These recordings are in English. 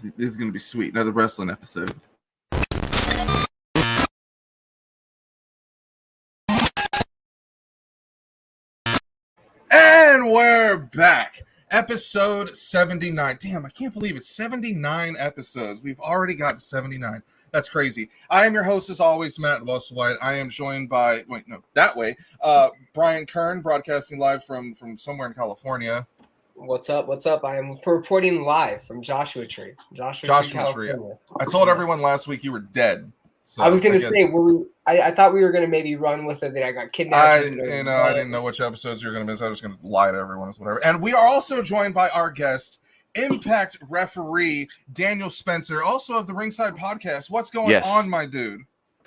This is going to be sweet. Another wrestling episode. And we're back. Episode 79. Damn, I can't believe it's 79 episodes. We've already got to 79. That's crazy. I am your host, as always, Matt Musselwhite. I am joined by, Bryan Kern, broadcasting live from somewhere in California. What's up? I am reporting live from Joshua Tree, California. I told everyone last week you were dead. So I was going to say, I thought we were going to maybe run with it that I got kidnapped. I didn't know which episodes you were going to miss. I was going to lie to everyone or whatever. And we are also joined by our guest, Impact referee Daniel Spencer, also of the Ringside Podcast. What's going on, my dude?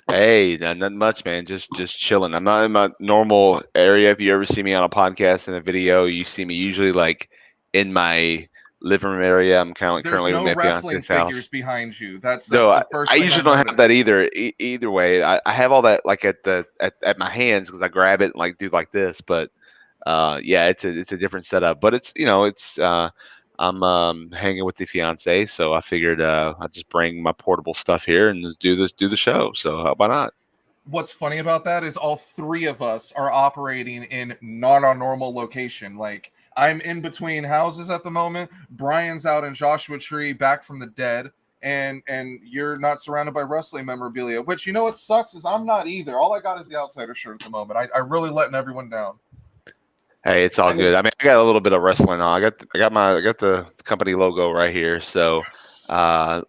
Hey, nothing much, man. Just chilling. I'm not in my normal area. If you ever see me on a podcast and a video, you see me usually like in my living room area. I'm kind of like currently no with my wrestling fiance figures behind you. That's no, the first. I usually don't have that either. Either way, I have all that like at my hands because I grab it and like do like this. But yeah, it's a different setup. But it's I'm hanging with the fiance, so I figured I'd just bring my portable stuff here and do the show. So how about not? What's funny about that is all three of us are operating in not our normal location. Like, I'm in between houses at the moment. Brian's out in Joshua Tree, back from the dead, and you're not surrounded by wrestling memorabilia. Which, you know what sucks is I'm not either. All I got is the Outsider shirt at the moment. I really letting everyone down. Hey, it's all good. I mean, I got a little bit of wrestling on. I got the company logo right here, so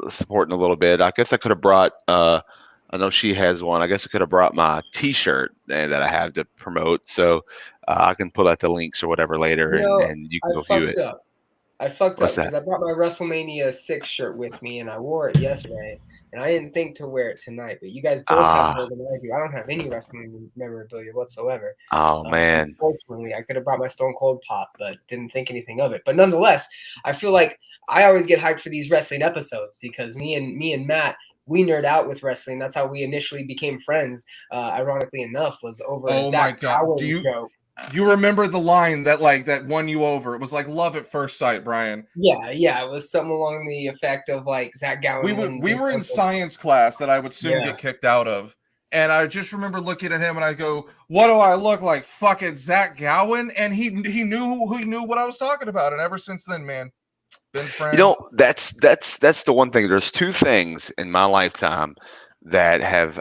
supporting a little bit. I guess I could have brought. I know she has one. I guess I could have brought my T-shirt that I have to promote, so I can pull out the links or whatever later, and you can go view it. I fucked up because I brought my WrestleMania 6 shirt with me, and I wore it yesterday, and I didn't think to wear it tonight. But you guys both have more than I do. I don't have any wrestling memorabilia whatsoever. Oh man! Unfortunately, I could have brought my Stone Cold pop, but didn't think anything of it. But nonetheless, I feel like I always get hyped for these wrestling episodes because me and Matt, we nerd out with wrestling. That's how we initially became friends. Ironically enough, was over a Zach Gowen show. You remember the line that won you over? It was like love at first sight, Brian. Yeah, it was something along the effect of like Zach Gowen. We were in science class that I would soon get kicked out of, and I just remember looking at him and I go, "What do I look like? Fucking Zach Gowen?" And he knew what I was talking about, and ever since then, man, been friends. You know, that's the one thing. There's two things in my lifetime that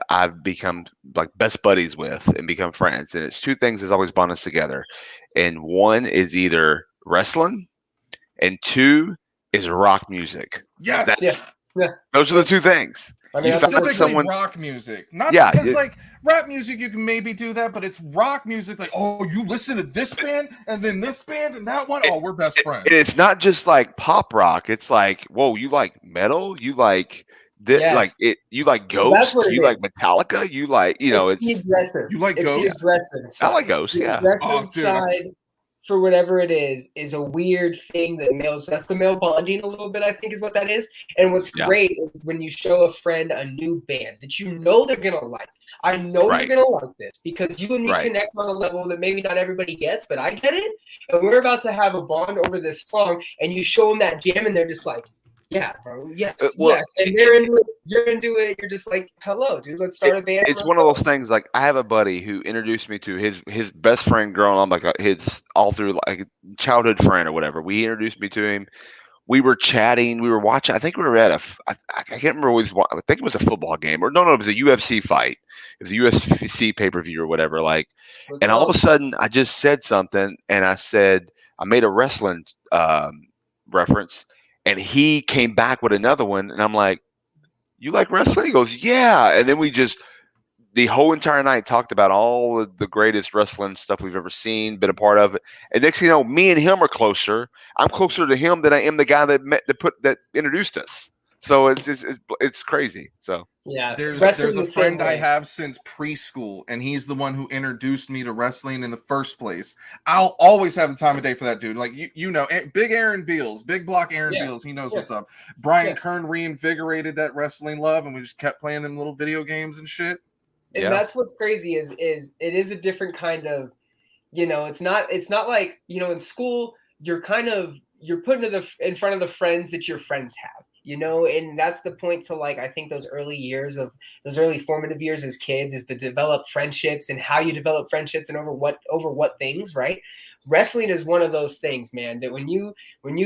I've become like best buddies with and become friends, and it's two things that's always bond us together, and one is either wrestling and two is rock music. Yes. Those are the two things. I mean, specifically rock music, not because like rap music you can maybe do that, but it's rock music. Like, oh, you listen to this band and then this band and that one. Oh, we're best friends. It's not just like pop rock. It's like, whoa, you like metal? You like this? Yes. Like it? You like Ghost? You like Metallica? You like you like Ghost? I like Ghost. Yeah. Side, for whatever it is a weird thing that that's the male bonding a little bit, I think is what that is. And what's great is when you show a friend a new band that you know they're going to like. I know you're going to like this because you and me connect on a level that maybe not everybody gets, but I get it. And we're about to have a bond over this song and you show them that jam and they're just like, yeah, bro. Yes. And they're into it. You're into it. You're just like, hello, dude. Let's start a band. It's one of those things. Like I have a buddy who introduced me to his best friend growing up, like his all through like childhood friend or whatever. We introduced me to him. We were chatting. We were watching. I think we were at I can't remember what it was. I think it was a football game or no, it was a UFC fight. It was a UFC pay-per-view or whatever. Like, and all of a sudden, I just said something, and I made a wrestling reference. And he came back with another one, and I'm like, "You like wrestling?" He goes, "Yeah." And then we just the whole entire night talked about all of the greatest wrestling stuff we've ever seen, been a part of it. And next thing you know, me and him are closer. I'm closer to him than I am the guy that introduced us. So it's crazy. So yeah, there's a friend I have since preschool, and he's the one who introduced me to wrestling in the first place. I'll always have the time of day for that dude. Like you know, big Aaron Beals, big block Aaron Beals. He knows what's up. Bryan Kern reinvigorated that wrestling love, and we just kept playing them little video games and shit. And that's what's crazy is it is a different kind of, it's not like, in school you're put in front of the friends that your friends have. and that's the point to like, I think those early formative years as kids is to develop friendships and how you develop friendships and over what things, right? Wrestling is one of those things, man, that when you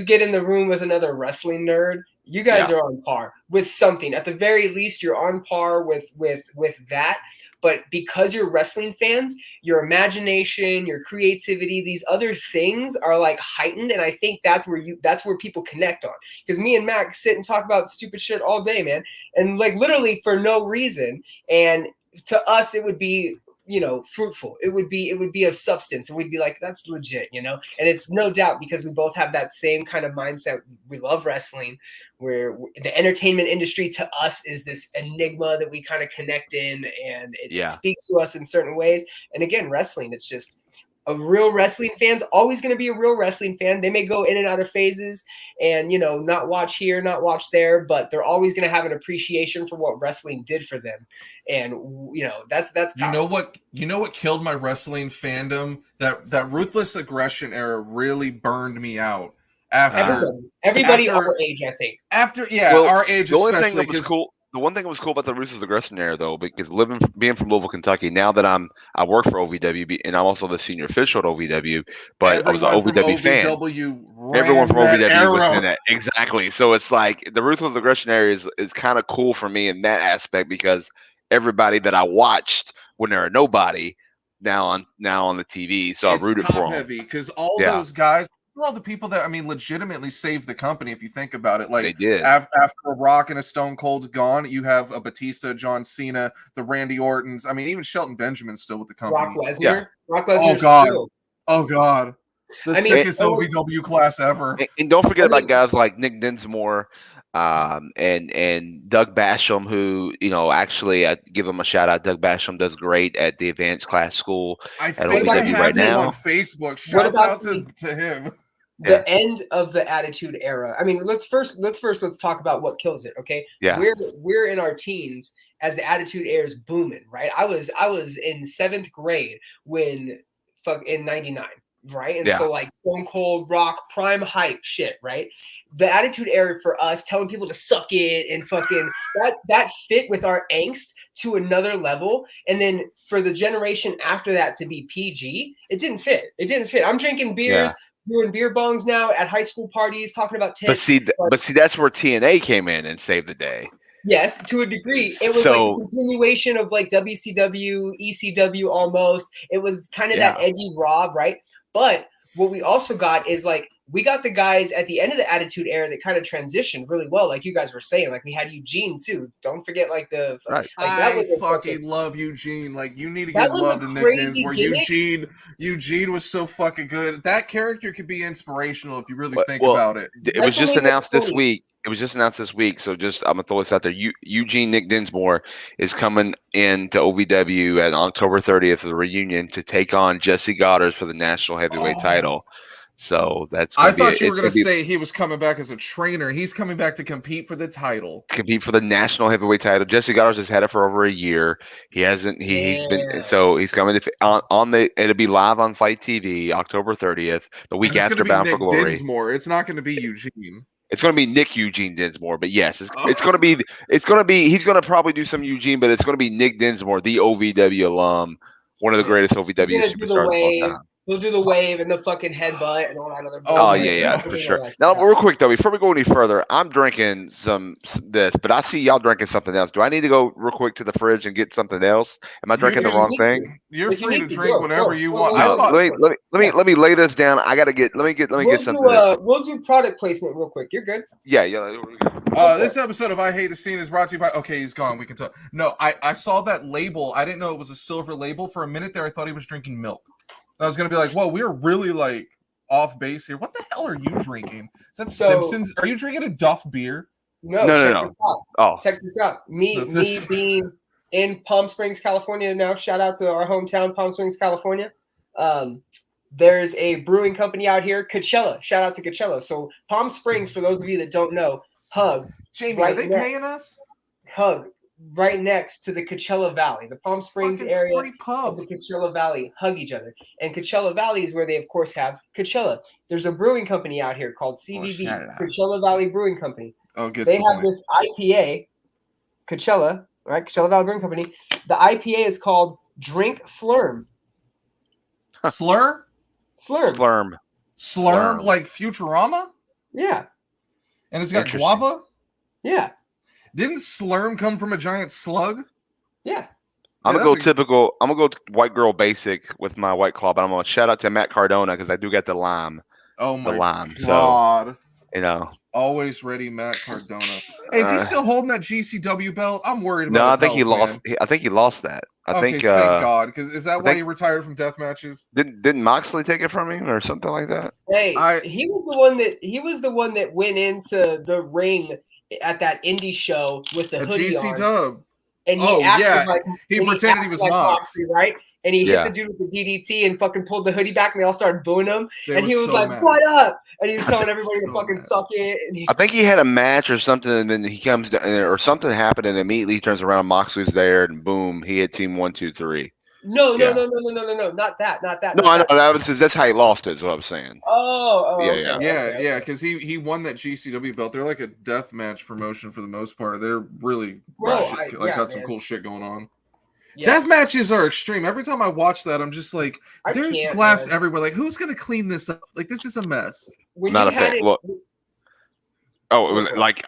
get in the room with another wrestling nerd, you guys are on par with something. At the very least, you're on par with that. But because you're wrestling fans, your imagination, your creativity, these other things are like heightened, and I think that's where people connect on. Because me and Mac sit and talk about stupid shit all day, man, and like literally for no reason. And to us, it would be fruitful. It would be of substance, and we'd be like, that's legit, and it's no doubt because we both have that same kind of mindset. We love wrestling, where the entertainment industry to us is this enigma that we kind of connect in, and it speaks to us in certain ways. And again, wrestling, it's just a real wrestling fan's always going to be a real wrestling fan. They may go in and out of phases and, not watch here, not watch there, but they're always going to have an appreciation for what wrestling did for them. And, that's powerful. You know what killed my wrestling fandom? That ruthless aggression era really burned me out. Everybody our age, I think. Our age especially. The one thing that was cool about the Ruthless Aggression era, though, because being from Louisville, Kentucky, now that I work for OVW, and I'm also the senior official at OVW, but I was an OVW fan. Everyone from OVW was in that. Exactly. So it's like the Ruthless Aggression era is kind of cool for me in that aspect, because everybody that I watched when they were nobody now on the TV. So I rooted for them. Heavy because all those guys. All the people that legitimately saved the company. If you think about it, like they did. After a Rock and a Stone Cold's gone, you have a Batista, John Cena, the Randy Ortons. I mean, even Shelton Benjamin's still with the company. Brock Lesnar. Oh God, sickest OVW class ever. And don't forget about guys like Nick Dinsmore, and Doug Basham, who actually I give him a shout out. Doug Basham does great at the advanced class school. I think I have him on Facebook. Shouts out to him. The end of the Attitude Era. I mean, let's talk about what kills it. Okay. Yeah. We're in our teens as the Attitude Era is booming, right? I was in 7th grade in '99, right? And so like Stone Cold, Rock, prime hype shit, right? The Attitude Era for us, telling people to suck it and fucking that fit with our angst to another level. And then for the generation after that to be PG, it didn't fit. I'm drinking beers, doing beer bongs now at high school parties, talking about tits. But see, that's where TNA came in and saved the day. Yes, to a degree. It was like a continuation of like WCW, ECW almost. It was kind of that edgy Rob, right? But what we also got is like, we got the guys at the end of the Attitude Era that kind of transitioned really well, like you guys were saying. Like we had Eugene too. Don't forget, like the right. I fucking love Eugene. Like you need to give love to Nick Dinsmore. Eugene was so fucking good. That character could be inspirational if you really think about it. It was just announced this week. So just I'm gonna throw this out there. Eugene Nick Dinsmore is coming into OVW on October 30th for the reunion to take on Jesse Goddard for the national heavyweight title. So that's. I thought you were going to say he was coming back as a trainer. He's coming back to compete for the title. Compete for the national heavyweight title. Jesse Goddard's just had it for over a year. He hasn't. He's been. So he's coming to on the. It'll be live on Fight TV October 30th, the week after Bound for Glory. Dinsmore. It's not going to be Eugene. It's going to be Nick Eugene Dinsmore, but yes, it's going to be. He's going to probably do some Eugene, but it's going to be Nick Dinsmore, the OVW alum, one of the greatest OVW superstars of all time. He'll do the wave and the fucking headbutt and all that other. Oh yeah, for sure. Now, real quick though, before we go any further, I'm drinking this, but I see y'all drinking something else. Do I need to go real quick to the fridge and get something else? Am I drinking the wrong thing? You're free to drink whatever you want. Let me lay this down. I gotta get. Let me get something. We'll do product placement real quick. You're good. Yeah. This episode of I Hate the Scene is brought to you by. Okay, he's gone. We can talk. No, I saw that label. I didn't know it was a silver label. For a minute there, I thought he was drinking milk. I was gonna be like, whoa, we're really like off base here. What the hell are you drinking? Is that Simpsons? Are you drinking a Duff beer? No. Check this out. Me being in Palm Springs, California now. Shout out to our hometown, Palm Springs, California. There's a brewing company out here, Coachella. Shout out to Coachella. So Palm Springs, for those of you that don't know, hug. Jamie, are they paying us? Hug. Right next to the Coachella Valley, the Palm Springs area of the Coachella Valley, hug each other. And Coachella Valley is where they, of course, have Coachella. There's a brewing company out here called CVB, Coachella Valley Brewing Company. Oh, good. They have this IPA, Coachella, right? Coachella Valley Brewing Company. The IPA is called Drink Slurm. Slur? Slurm. Slurm, like Futurama? Yeah. And it's got guava? Yeah. Didn't Slurm come from a giant slug? Yeah. I'm gonna go typical. I'm gonna go white girl basic with my White Claw, but I'm gonna shout out to Matt Cardona because I do get the lime. Oh my god! So, always ready, Matt Cardona. Hey, is he still holding that GCW belt? I'm worried about. No, his I think health, he lost. Man. I think he lost that. Thank God, because is that why he retired from death matches? Didn't Moxley take it from him or something like that? Hey, he was the one that went into the ring at that indie show with the hoodie GC on. Dub. And he acted like he pretended he was like Moxley, right? And he hit the dude with the DDT and fucking pulled the hoodie back, and they all started booing him. And he was so like, mad. "What up?" And he was telling everybody to fucking suck it. I think he had a match or something, and then he comes down, or something happened, and immediately he turns around. Moxley's there, and boom, he hit Team 1, 2, 3. No, not that. No, I know that's how he lost it. Is what I'm saying. Yeah, because he won that GCW belt. They're like a death match promotion for the most part. They're really got some cool shit going on. Yeah. Death matches are extreme. Every time I watch that, I'm just like, there's glass everywhere. Like, who's gonna clean this up? Like, this is a mess. Not a fan. Look. Oh, like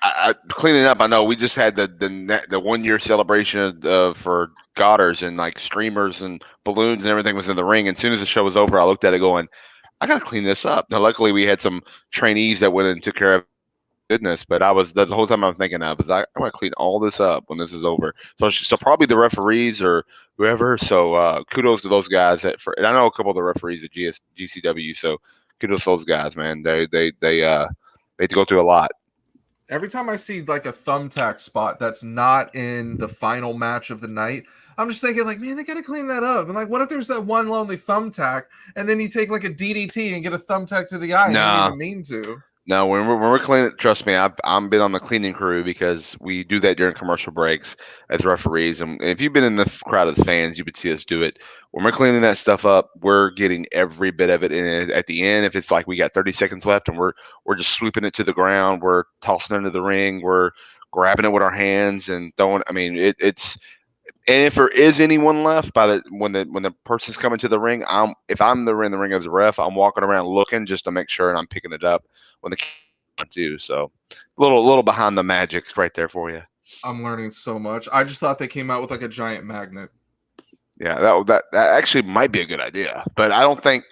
cleaning up. I know we just had the 1 year celebration for Goddard's, and like streamers and balloons and everything was in the ring. And as soon as the show was over, I looked at it going, I gotta clean this up. Now, luckily, we had some trainees that went and took care of goodness. But that's the whole time I was thinking of is I want to clean all this up when this is over. So probably the referees or whoever. So kudos to those guys. And I know a couple of the referees at GCW. So kudos to those guys, man. They had to go through a lot. Every time I see like a thumbtack spot that's not in the final match of the night, I'm just thinking like, man, they got to clean that up. And like, what if there's that one lonely thumbtack and then you take like a DDT and get a thumbtack to the eye and you didn't even mean to? No, when we're cleaning, trust me, I've been on the cleaning crew because we do that during commercial breaks as referees. And if you've been in the crowd as fans, you would see us do it. When we're cleaning that stuff up, we're getting every bit of it. And at the end, if it's like we got 30 seconds left and we're just sweeping it to the ground, we're tossing it into the ring, we're grabbing it with our hands and throwing. I mean, it's. And if there is anyone left when the person's coming to the ring, if I'm in the ring as a ref, I'm walking around looking just to make sure and I'm picking it up when the do. So a little behind the magic right there for you. I'm learning so much. I just thought they came out with like a giant magnet. Yeah, that actually might be a good idea, but I don't think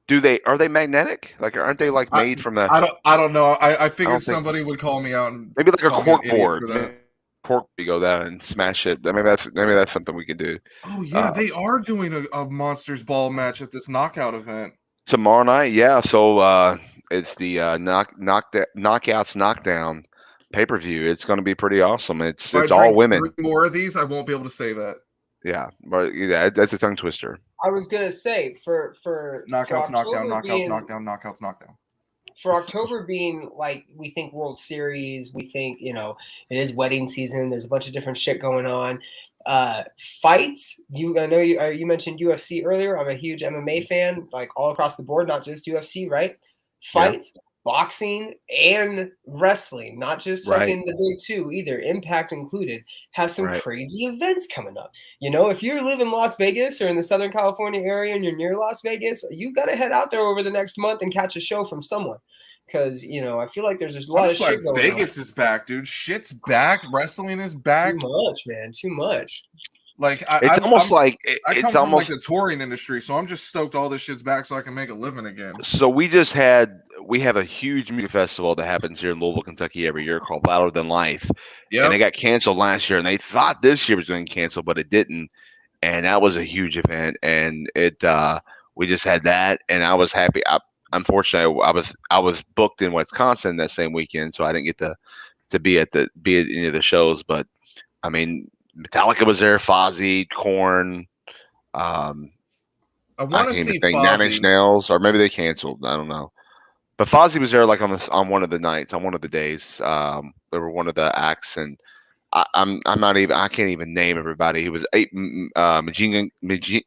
are they magnetic? Like aren't they like made from the? I don't know. I figured somebody would call me out and maybe like a cork board. Cork, we go down and smash it. Maybe that's something we can do. Oh yeah, they are doing a Monsters Ball match at this knockout event tomorrow night. Yeah, so it's the knockouts knockdown pay-per-view. It's going to be pretty awesome. It's all women. 3 more of these, I won't be able to say that. Yeah, but yeah, that's a tongue twister. I was gonna say for knockouts, knockdown, knockouts, knockdown, knockouts, knockdown. For October being like we think World Series, we think it is wedding season. There's a bunch of different shit going on. Fights. I know you mentioned UFC earlier. I'm a huge MMA fan, like all across the board, not just UFC, right? Fights, boxing, and wrestling, not just fucking the big two either. Impact included have some crazy events coming up. If you live in Las Vegas or in the Southern California area and you're near Las Vegas, you got to head out there over the next month and catch a show from someone. Because I feel like there's just a lot of shit going on. Vegas is back, dude. Shit's back. Wrestling is back. Too much, man. Too much. Like it's almost like the touring industry, so I'm just stoked all this shit's back so I can make a living again. So we have a huge music festival that happens here in Louisville, Kentucky every year called Louder Than Life. Yeah. And it got canceled last year, and they thought this year was going to cancel, but it didn't. And that was a huge event, and we just had that, and I was happy. Unfortunately, I was booked in Wisconsin that same weekend, so I didn't get to be at any of the shows. But I mean, Metallica was there, Fozzy, Korn. I want to see Fozzy. 9 Inch Nails, or maybe they canceled. I don't know. But Fozzy was there like on one of the nights, on one of the days. They were one of the acts, and I can't even name everybody. He was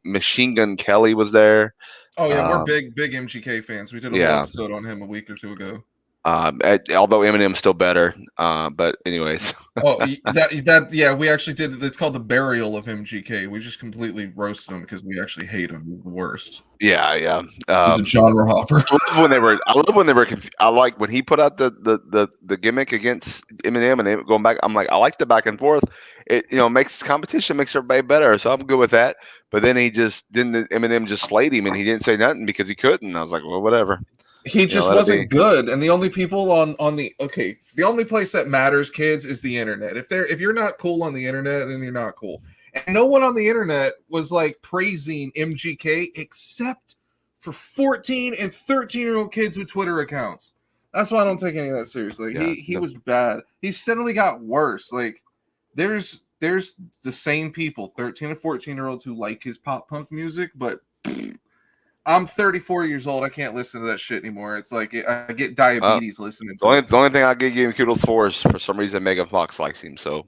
Machine Gun Kelly was there. Oh yeah, we're big MGK fans. We did a whole episode on him a week or two ago. Although Eminem's still better. But anyways. Yeah, we actually did. It's called the burial of MGK. We just completely roasted him because we actually hate him. He's the worst. Yeah. He's a genre hopper. I love when they were. I like when he put out the gimmick against Eminem and they going back. I'm like, I like the back and forth. It makes competition, makes everybody better. So I'm good with that. But then Eminem just slayed him and he didn't say nothing because he couldn't. I was like, well, whatever. He just wasn't good, and the only people on the the only place that matters, kids, is the internet. If you're not cool on the internet, then you're not cool. And no one on the internet was like praising MGK except for 14 and 13-year-old kids with Twitter accounts. That's why I don't take any of that seriously. Yeah. He was bad. He steadily got worse. Like there's the same people, 13 and 14-year-olds who like his pop punk music, but I'm 34 years old. I can't listen to that shit anymore. It's like I get diabetes listening to it. The only thing I give him kudos for is for some reason Megan Fox likes him. So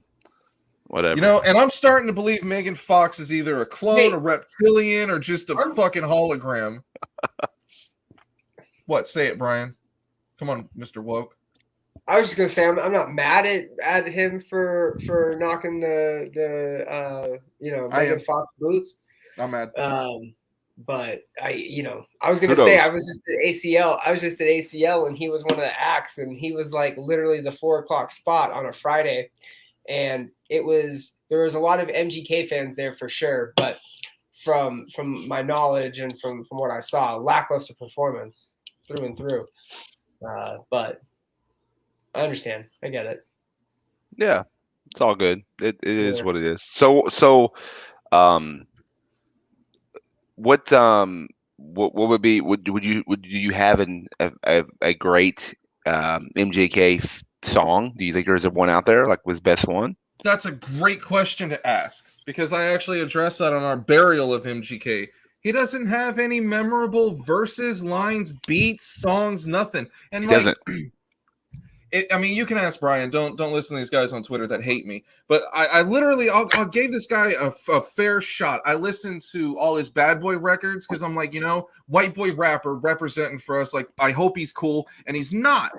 whatever. And I'm starting to believe Megan Fox is either a clone, a reptilian, or just a fucking hologram. What? Say it, Brian. Come on, Mr. Woke. I was just gonna say I'm not mad at him for knocking the Megan Fox boots. I'm mad. But I was gonna say I was just at ACL. I was just at ACL, and he was one of the acts, and he was like literally the 4:00 spot on a Friday, and there was a lot of MGK fans there for sure. But from my knowledge and from what I saw, lackluster performance through and through. But I understand. I get it. Yeah, it's all good. It is what it is. So what would be would you have a great MJK song? Do you think there's one out there like was best one? That's a great question to ask because I actually addressed that on our burial of MGK. He doesn't have any memorable verses, lines, beats, songs, nothing. And he doesn't. You can ask Brian. Don't listen to these guys on Twitter that hate me. But I literally, I'll give this guy a fair shot. I listened to all his Bad Boy records because I'm like, white boy rapper representing for us. Like, I hope he's cool, and he's not.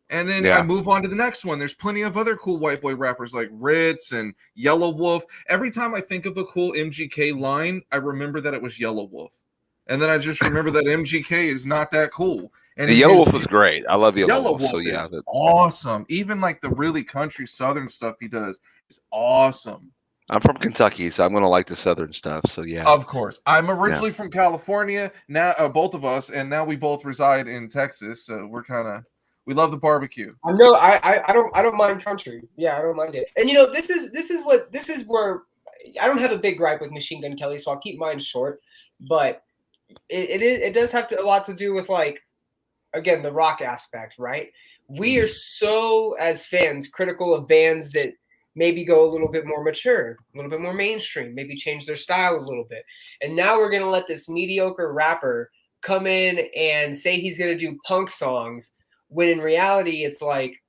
And then I move on to the next one. There's plenty of other cool white boy rappers like Ritz and Yellow Wolf. Every time I think of a cool MGK line, I remember that it was Yellow Wolf. And then I just remember that MGK is not that cool. And the Yellow Wolf was great. I love Yellow Wolf. So yeah, awesome. Even like the really country Southern stuff he does is awesome. I'm from Kentucky, so I'm gonna like the Southern stuff. So yeah, of course. I'm originally from California. Now, both of us, and now we both reside in Texas. So we love the barbecue. I know. I don't mind country. Yeah, I don't mind it. And this is where I don't have a big gripe with Machine Gun Kelly, so I'll keep mine short. But it does have a lot to do with, like, again, the rock aspect, right? We are so, as fans, critical of bands that maybe go a little bit more mature, a little bit more mainstream, maybe change their style a little bit. And now we're going to let this mediocre rapper come in and say he's going to do punk songs, when in reality, it's like,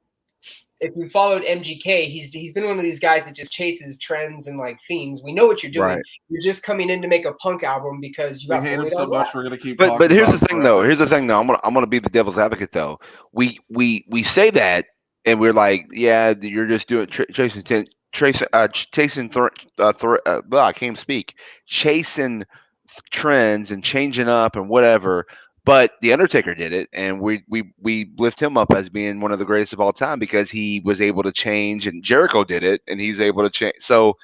if you followed MGK, he's been one of these guys that just chases trends and like themes. We know what you're doing. Right. You're just coming in to make a punk album because you got hate him so much. We're gonna keep. But here's the thing, though. I'm gonna be the devil's advocate, though. We say that, and we're like, yeah, you're just doing chasing trends and changing up and whatever. But The Undertaker did it, and we lift him up as being one of the greatest of all time because he was able to change, and Jericho did it, and he's able to change. So,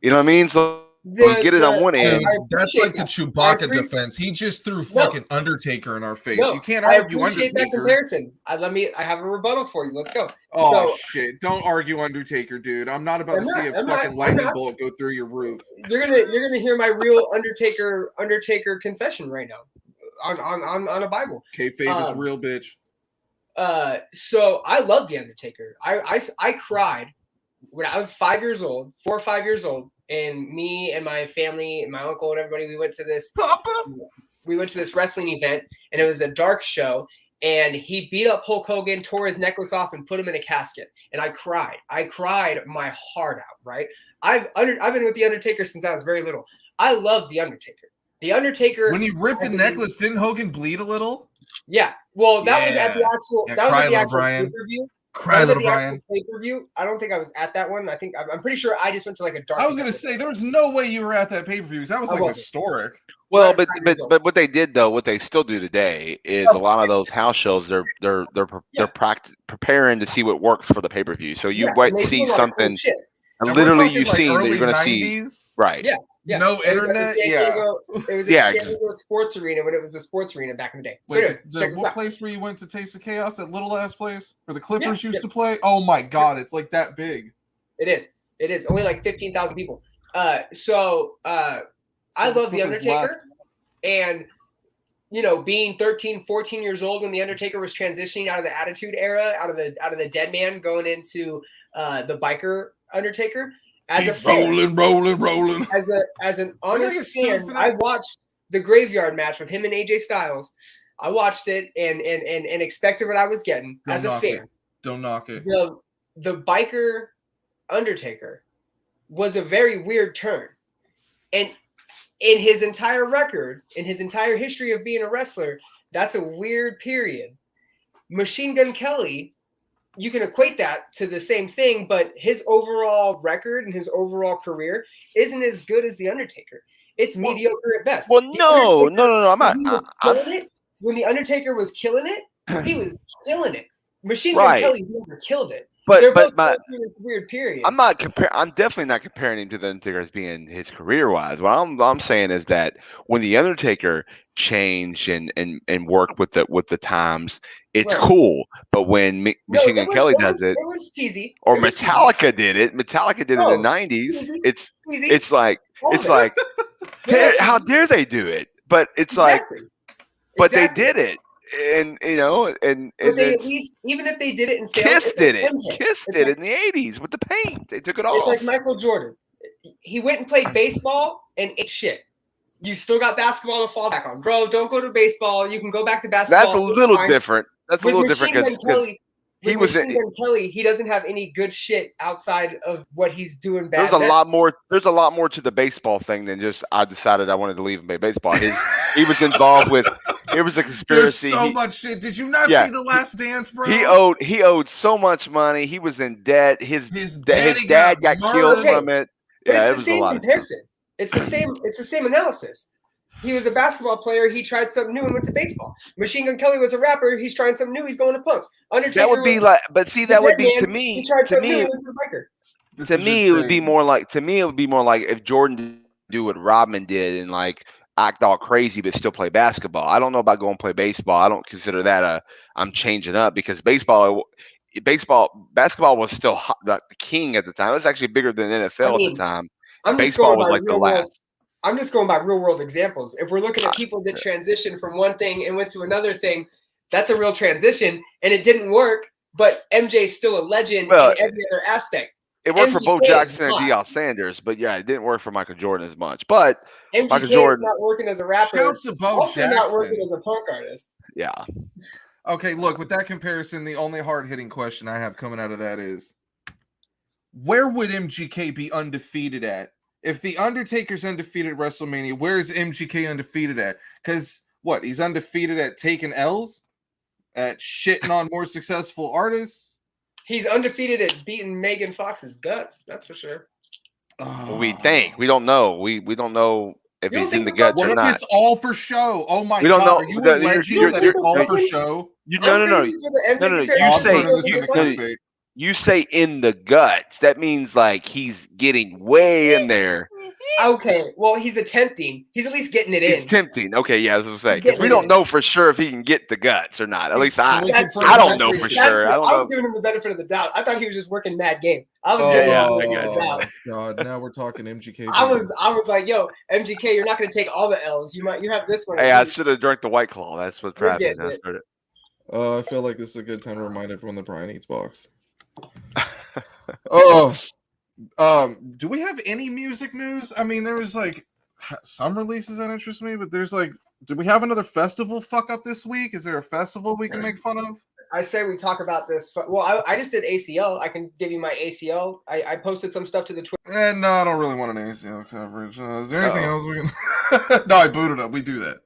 you know what I mean? So we get it on one end. That's like the Chewbacca defense. He just threw fucking Undertaker in our face. You can't argue Undertaker. That comparison. I have a rebuttal for you. Let's go. Oh, shit. Don't argue Undertaker, dude. I'm not about to see a fucking lightning bolt go through your roof. You're gonna hear my real Undertaker confession right now. On a Bible. Kayfabe is real, bitch. So I love The Undertaker. I cried when I was 4 or 5 years old, and me and my family and my uncle and everybody, we went to this wrestling event, and it was a dark show, and he beat up Hulk Hogan, tore his necklace off, and put him in a casket. And I cried my heart out, right? I've been with The Undertaker since I was very little. I love The Undertaker. The Undertaker. When he ripped the necklace, didn't Hogan bleed a little? Yeah. Well, that was at the actual. Yeah, that was cry, at the little actual Brian. pay-per-view. Cry, little Brian. Pay-per-view. I don't think I was at that one. I'm pretty sure I just went to like a dark. I was gonna say there was no way you were at that pay-per-view. That was like historic. Well, but what they did though, what they still do today is a lot of those house shows. They're preparing to see what works for the pay-per-view. So you might see something. And literally, you see that you're going to see right. Yeah. No internet. It was at San Diego Sports Arena when it was the sports arena back in the day. So Wait, what place where you went to Taste of Chaos? That little ass place where the Clippers used to play? Oh my God, it's like that big. It is. It is only like 15,000 people. I love The Undertaker, and being 13, 14 years old when The Undertaker was transitioning out of the Attitude Era, out of the Dead Man, going into the biker Undertaker. As a fan, rolling. As an honest fan, I watched the Graveyard match with him and AJ Styles. I watched it and expected what I was getting as a fan. Don't knock it. The biker Undertaker was a very weird turn, and in his entire record, in his entire history of being a wrestler, that's a weird period. Machine Gun Kelly, you can equate that to the same thing, but his overall record and his overall career isn't as good as The Undertaker. It's mediocre at best. Well, no. I'm not. When The Undertaker was killing it, he was killing it. Machine Gun Kelly's never killed it. But they're both in this weird period. I'm definitely not comparing him to The Undertaker as being his career wise. What I'm saying is that when The Undertaker changed and worked with the times, it's cool. But when Machine Gun Kelly does it, it was cheesy. Or Metallica did it. Metallica did it in the 90s. It's like how dare they do it? But it's like, but they did it. And but they at least, even if they did it and failed, Kiss did it in the 80s with the paint. They took it off. It's like Michael Jordan. He went and played baseball and ate shit. You still got basketball to fall back on, bro. Don't go to baseball. You can go back to basketball. That's a little different. That's a little different because he was Kelly. He doesn't have any good shit outside of what he's doing bad. There's a lot more to the baseball thing than just I decided I wanted to leave and play baseball. He was involved with. It was a conspiracy. There's so much shit. Did you not see The Last Dance, bro? He owed so much money. He was in debt. His dad got killed from it. Yeah, it was a lot. Comparison. It's the same. It's the same analysis. He was a basketball player. He tried something new and went to baseball. Machine Gun Kelly was a rapper. He's trying something new. He's going to punk. Undertaker. That would be like, but see, that would be to me. He tried something new and went to the biker. To me, it would be more like if Jordan did do what Rodman did and like act all crazy but still play basketball. I don't know about going play baseball. I don't consider that I'm changing up because basketball was still the king at the time. It was actually bigger than NFL at the time. Baseball was like the last. I'm just going by real world examples. If we're looking at people that transitioned from one thing and went to another thing, that's a real transition, and it didn't work. But MJ's still a legend in every other aspect. It worked for Bo Jackson and Deion Sanders, but yeah, it didn't work for Michael Jordan as much. But Michael Jordan not working as a rapper. Shouts to Bo Jackson. Not working as a punk artist. Yeah. Okay, look, with that comparison, the only hard-hitting question I have coming out of that is, where would MGK be undefeated at? If The Undertaker's undefeated at WrestleMania, where's MGK undefeated at? Because, he's undefeated at taking L's? At shitting on more successful artists? He's undefeated at beating Megan Fox's guts, that's for sure. We think. We don't know. We don't know if he's in the guts or not. It's all for show. Oh my God. We don't know. Are you a legend that it's all for show? No. You say in the guts. That means like he's getting way in there. Okay, well, he's attempting. He's at least getting it in. Attempting. Okay, yeah, I was gonna say because we don't know for sure if he can get the guts or not. At least I don't know for sure. I was giving him the benefit of the doubt. I thought he was just working mad game. I was giving him the doubt. God, now we're talking MGK. I was like, yo, MGK, you're not gonna take all the L's. You have this one. Hey, I should have drank the White Claw. That's what happened. I feel like this is a good time to remind everyone that Brian eats box. Do we have any music news? I mean, there was like some releases that interest me, but there's like, do we have another festival fuck up this week? Is there a festival we can make fun of? I say we talk about this. Well, I just did ACL. I can give you my ACL. I posted some stuff to the Twitter. No, I don't really want an ACL coverage. Is there anything else we can? No, I booted up. We do that.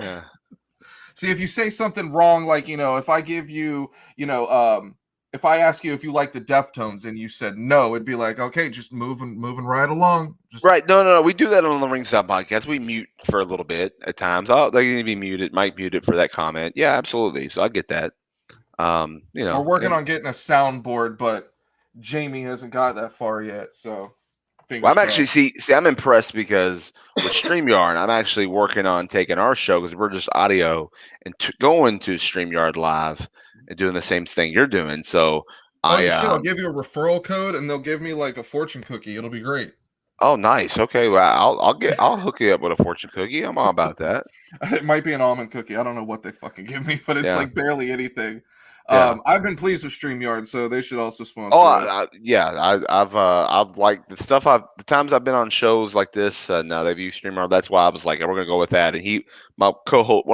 Yeah. See, if you say something wrong, like, if I give you, if I ask you if you like the Deftones and you said no, it'd be like, okay, just moving right along. Just Right. No. We do that on the Ringside podcast. We mute for a little bit at times. They need to be muted. Mike muted for that comment. Yeah, absolutely. So I get that. We're working on getting a soundboard, but Jamie hasn't got that far yet. So Well, fingers I'm actually crossed. see. I'm impressed because with StreamYard, I'm actually working on taking our show because we're just audio and going to StreamYard live and doing the same thing you're doing. So Oh shit! I'll give you a referral code, and they'll give me like a fortune cookie. It'll be great. Oh, nice. Okay, well, I'll hook you up with a fortune cookie. I'm all about that. It might be an almond cookie. I don't know what they fucking give me, but it's Yeah, like barely anything. yeah. I've been pleased with StreamYard, so they should also Oh, sponsor us. yeah. I've liked the stuff. The times I've been on shows like this. Now they've used StreamYard. That's why I was like, we're gonna go with that. And one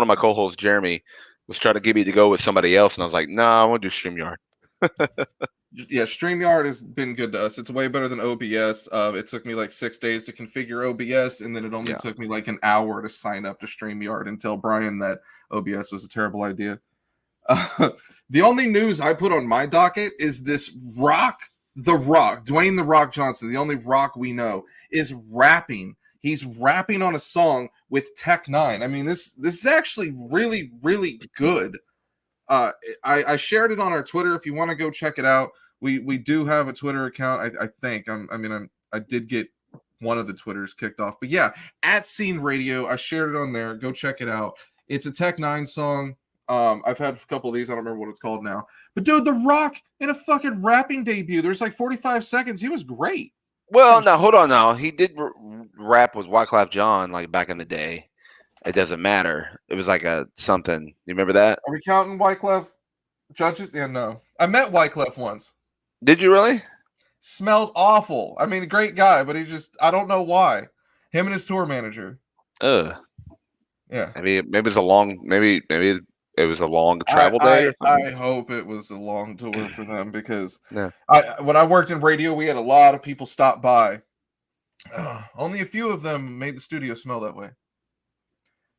of my co-hosts, Jeremy, was trying to get me to go with somebody else, and I was like, no, I want to do StreamYard. Yeah, StreamYard has been good to us. It's way better than OBS. It took me like 6 days to configure OBS, and then it only Yeah. took me like an hour to sign up to StreamYard and tell Brian that OBS was a terrible idea. The only news I put on my docket is this The Rock, Dwayne The Rock Johnson, the only Rock we know, is rapping. He's rapping on a song with Tech Nine. I mean, this is actually really, really good. I shared it on our Twitter. If you want to go check it out, we do have a Twitter account. I think I did get one of the Twitters kicked off, but yeah, @Scene Radio. I shared it on there. Go check it out. It's a Tech Nine song. I've had a couple of these. I don't remember what it's called now. But dude, The Rock in a fucking rapping debut. There's like 45 seconds. He was great. Well, now hold on. Now he did rap with Wyclef Jean like back in the day. It doesn't matter. It was like a something. You remember that? Are we counting Wyclef judges? Yeah, no. I met Wyclef once. Did you really? Smelled awful. I mean, a great guy, but I don't know why. Him and his tour manager. Ugh. Yeah. Maybe it was a long. Maybe it was a long travel day or something. I hope it was a long tour for them because Yeah. when I worked in radio, we had a lot of people stop by. Only a few of them made the studio smell that way.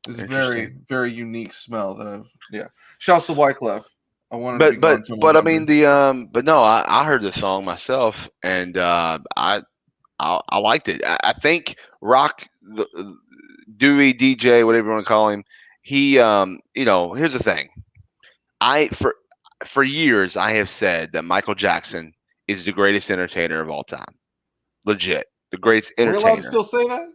It's a very, very unique smell Shouts to Wyclef. I wanted to be gone too but I long. mean but no, I heard the song myself and I liked it. I think Rock Dewey DJ, whatever you want to call him, he here's the thing. For years I have said that Michael Jackson is the greatest entertainer of all time. Legit. The greatest entertainer. We're allowed to still say that?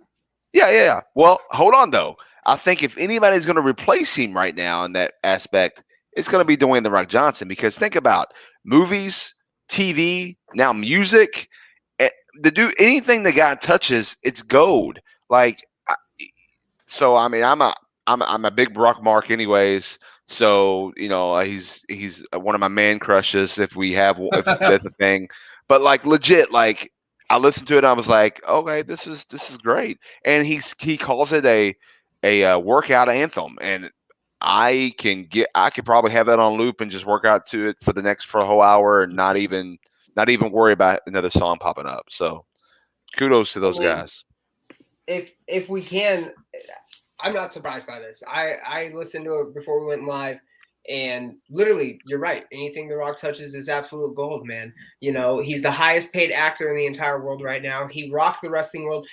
Yeah. Well, hold on though. I think if anybody's going to replace him right now in that aspect, it's going to be Dwayne The Rock Johnson. Because think about movies, TV, now music. Anything the guy touches, it's gold. Like, so I mean, I'm a big Rock mark, anyways. So he's one of my man crushes if that's a thing. But like legit, like I listened to it, and I was like, okay, this is great. And he calls it a workout anthem, and I could probably have that on loop and just work out to it for a whole hour and not even worry about another song popping up. So kudos to those guys. If we can, I'm not surprised by this. I listened to it before we went live, and literally, you're right. Anything The Rock touches is absolute gold, man. He's the highest paid actor in the entire world right now. He rocked the wrestling world.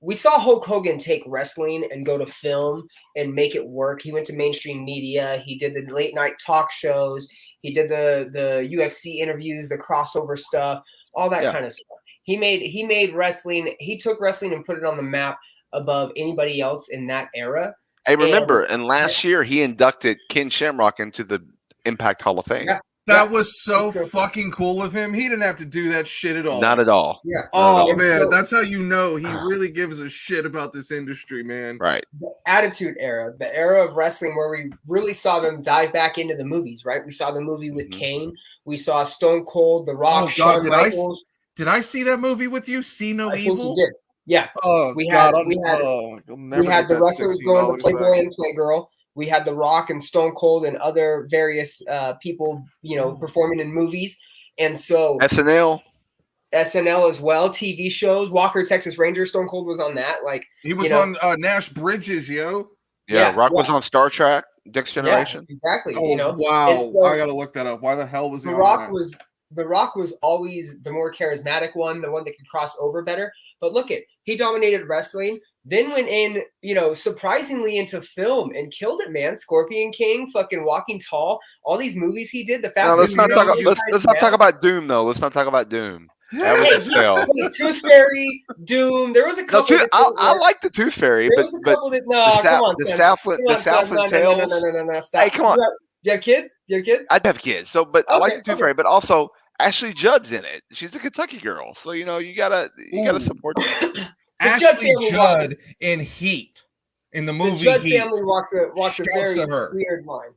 We saw Hulk Hogan take wrestling and go to film and make it work. He went to mainstream media. He did the late night talk shows. He did the UFC interviews, the crossover stuff, all that kind of stuff. He made wrestling. He took wrestling and put it on the map above anybody else in that era. Hey, remember, and last year he inducted Ken Shamrock into the Impact Hall of Fame. Yeah. That was so fucking cool of him. He didn't have to do that shit at all. Not at all. Yeah. Oh, man. That's how you know he really gives a shit about this industry, man. Right. The Attitude Era, the era of wrestling where we really saw them dive back into the movies, right? We saw the movie with Kane. We saw Stone Cold, The Rock, Shawn Michaels. Did I see that movie with you? See No Evil? Did. Yeah. Oh, we had the wrestlers going to Playboy and Playgirl. We had The Rock and Stone Cold and other various people, performing in movies. And so SNL as well, TV shows, Walker, Texas Ranger, Stone Cold was on that. Like he was on Nash Bridges, yo. Yeah, Rock was on Star Trek, Next Generation. Yeah, exactly. Oh wow! So I gotta look that up. Why the hell was he The on Rock that? was always the more charismatic one, the one that could cross over better. But look he dominated wrestling, then went in, surprisingly into film and killed it, man. Scorpion King, fucking Walking Tall, all these movies he did. The Fast. No, let's not talk. you- Let's not talk about Doom though. Let's not talk about Doom. That was a fail. Tooth Fairy, Doom. There was a No, couple. I like the Tooth Fairy, There but was a couple that no, come on, the son. Southland Tales. No, stop. Hey, come on. Do you have kids? I'd have kids. So, but I like the Tooth Okay. Fairy, but also Ashley Judd's in it. She's a Kentucky girl, so you gotta support. Ashley Judd in Heat, in the movie The Judd Heat. family walks a very her. weird line.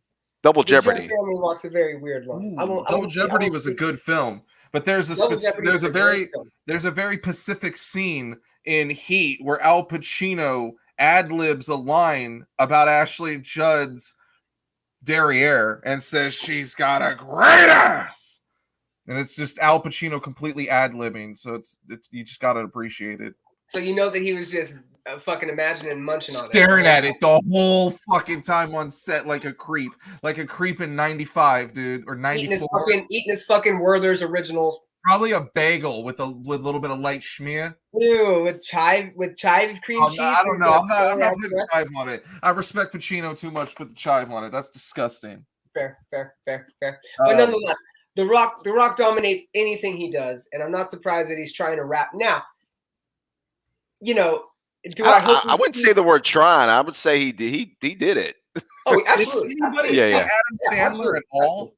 Double The Judd Jeopardy. family walks a very weird line. Double Jeopardy was a good film, but there's a very specific scene in Heat where Al Pacino ad-libs a line about Ashley Judd's derriere and says she's got a great ass, and it's just Al Pacino completely ad-libbing. So it's you just gotta appreciate it. So you know that he was just fucking imagining munching on it. Staring at it the whole fucking time on set like a creep in 95, dude, or 94. Eating his fucking Werther's originals. Probably a bagel with a little bit of light schmear. Ew, with chive cream cheese. I don't know. I'm not putting chive on it. I respect Pacino too much to put the chive on it. That's disgusting. Fair. But nonetheless, The Rock dominates anything he does, and I'm not surprised that he's trying to rap now. I wouldn't say the word trying. I would say he did it. Oh, absolutely. Adam Sandler at all?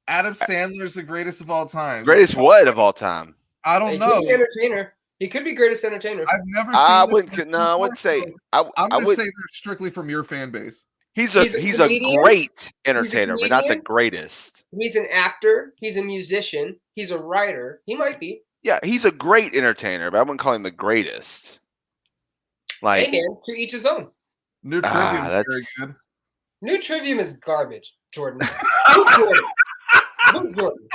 Adam Sandler's the greatest of all time. Greatest what of all time? I don't know. Entertainer. He could be greatest entertainer. I've never seen. I wouldn't say. I'm going to say they're strictly from your fan base. He's a great entertainer, but not the greatest. He's an actor. He's a musician. He's a writer. He might be. Yeah, he's a great entertainer, but I wouldn't call him the greatest. Like, hey man, to each his own. New Trivium is very good. New Trivium is garbage, Jordan. Jordan.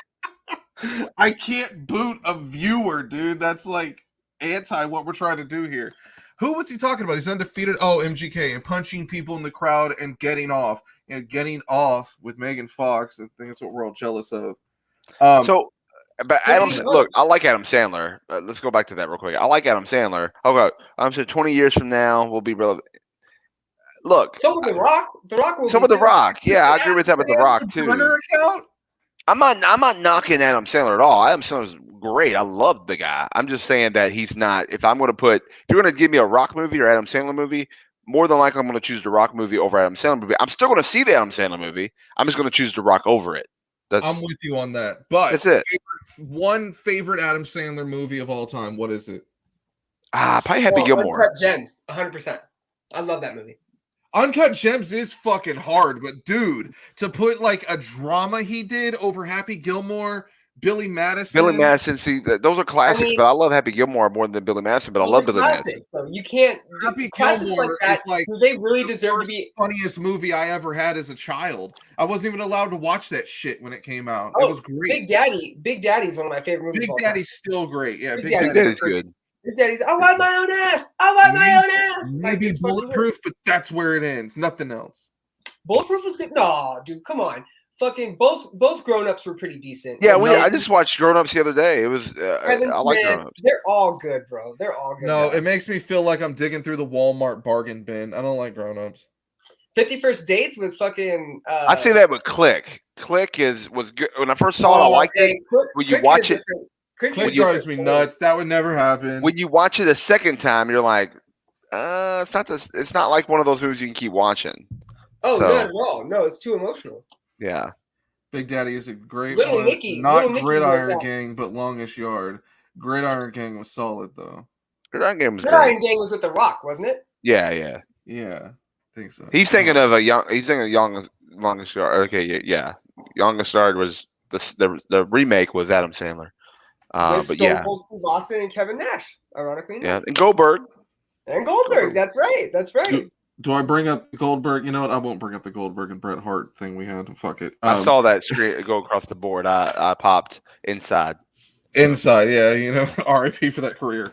I can't boot a viewer, dude. That's like anti what we're trying to do here. Who was he talking about? He's undefeated. Oh, MGK, and punching people in the crowd and getting off. Getting off with Megan Fox. I think that's what we're all jealous of. But look, I like Adam Sandler. Let's go back to that real quick. I like Adam Sandler. Okay, I'm saying 20 years from now we'll be relevant. Look, so with The Rock. The Rock will. So with The Rock, yeah, I agree with that with The Rock too. I'm not knocking Adam Sandler at all. Adam Sandler's great. I love the guy. I'm just saying that he's not. If you're going to give me a Rock movie or Adam Sandler movie, more than likely I'm going to choose the Rock movie over Adam Sandler movie. I'm still going to see the Adam Sandler movie. I'm just going to choose the Rock over it. I'm with you on that. But that's it. One favorite Adam Sandler movie of all time. What is it? Probably Happy Gilmore. Uncut Gems, 100%. I love that movie. Uncut Gems is fucking hard, but dude, to put like a drama he did over Happy Gilmore, Billy Madison. See, those are classics, but I love Happy Gilmore more than Billy Madison. But I love Billy Madison. So you can't. Happy Gilmore like that, do they really deserve to be the funniest movie I ever had as a child? I wasn't even allowed to watch that shit when it came out. It was great. Big Daddy's one of my favorite movies. Big Daddy's still great. Yeah, Big Daddy's good. Big Daddy's. I want my own ass. I want my own ass. Maybe Bulletproof, but that's where it ends. Nothing else. Bulletproof was good. No, dude, come on. Fucking both grown-ups were pretty decent. Yeah, I just watched Grown Ups the other day. It was I like Grown Ups. They're all good, bro. They're all good. No, it makes me feel like I'm digging through the Walmart bargain bin. I don't like Grown Ups. 50 First Dates with fucking. I'd say that with Click. Click was good. When I first saw it, I liked it. When you watch it, Click drives me nuts. That would never happen. When you watch it a second time, you're like, it's not like one of those movies you can keep watching. Oh, not at all. No, it's too emotional. Yeah. Big Daddy is a great Little one. Nicky. Not Gridiron Gang, but Longest Yard. Gridiron Gang was solid though. Gridiron Gang was Gridiron Gang was with The Rock, wasn't it? Yeah. Yeah, I think so. He's thinking of Longest Yard. Okay, yeah. Longest Yard was the remake was Adam Sandler. With but Stone Cold Steve Austin and Kevin Nash, ironically. Yeah, and Goldberg. That's right. Do I bring up Goldberg? You know what? I won't bring up the Goldberg and Bret Hart thing we had. Fuck it. I saw that screen go across the board. I popped inside. Inside, yeah, RIP for that career.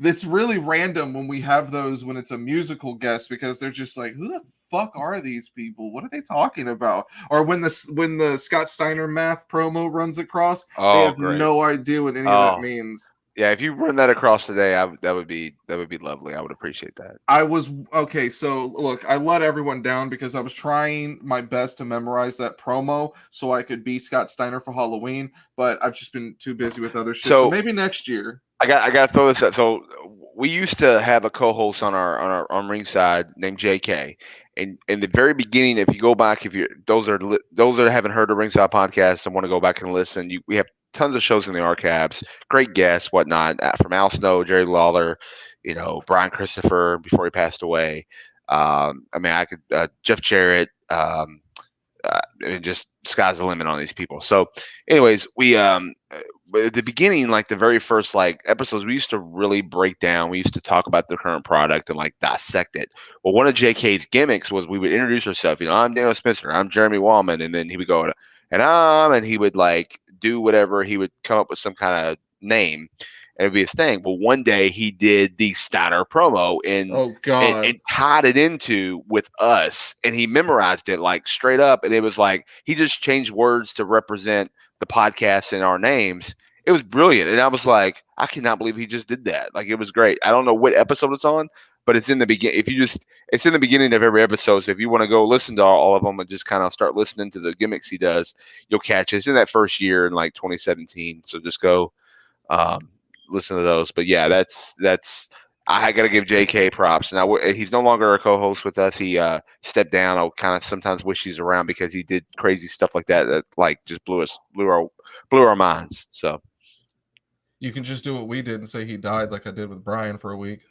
It's really random when we have those when it's a musical guest because they're just like, who the fuck are these people? What are they talking about? Or when the Scott Steiner math promo runs across, they Oh, have great. no idea what any of that Oh, means. yeah. If you run that across today, that would be lovely. I would appreciate that. I was okay. So look, I let everyone down because I was trying my best to memorize that promo so I could be Scott Steiner for Halloween, but I've just been too busy with other shit. So So maybe next year. I got to throw this out. So we used to have a co-host on ringside named JK, and in the very beginning, if you go back, if you those that haven't heard the ringside podcast and want to go back and listen, we have tons of shows in the archives, great guests, whatnot, from Al Snow, Jerry Lawler, Brian Christopher before he passed away. I mean, I could Jeff Jarrett. And just sky's the limit on these people. So, anyways, we at the beginning, like the very first like episodes, we used to really break down. We used to talk about the current product and like dissect it. Well, one of JK's gimmicks was we would introduce ourselves. I'm Daniel Spencer. I'm Jeremy Wallman, and then he would go and he would like do whatever. He would come up with some kind of name. And it'd be his thing. But one day he did the Steiner promo Oh God. and tied it into with us, and he memorized it like straight up. And it was like he just changed words to represent the podcast and our names. It was brilliant, and I was like, I cannot believe he just did that. Like, it was great. I don't know what episode it's on, but it's in the beginning. It's in the beginning of every episode. So if you want to go listen to all of them and just kind of start listening to the gimmicks he does, you'll catch it. It's in that first year in like 2017. So just go listen to those. But yeah, that's I got to give JK props. Now he's no longer a co-host with us. He stepped down. I kind of sometimes wish he's around because he did crazy stuff like that like just blew our minds. So you can just do what we did and say he died, like I did with Brian for a week.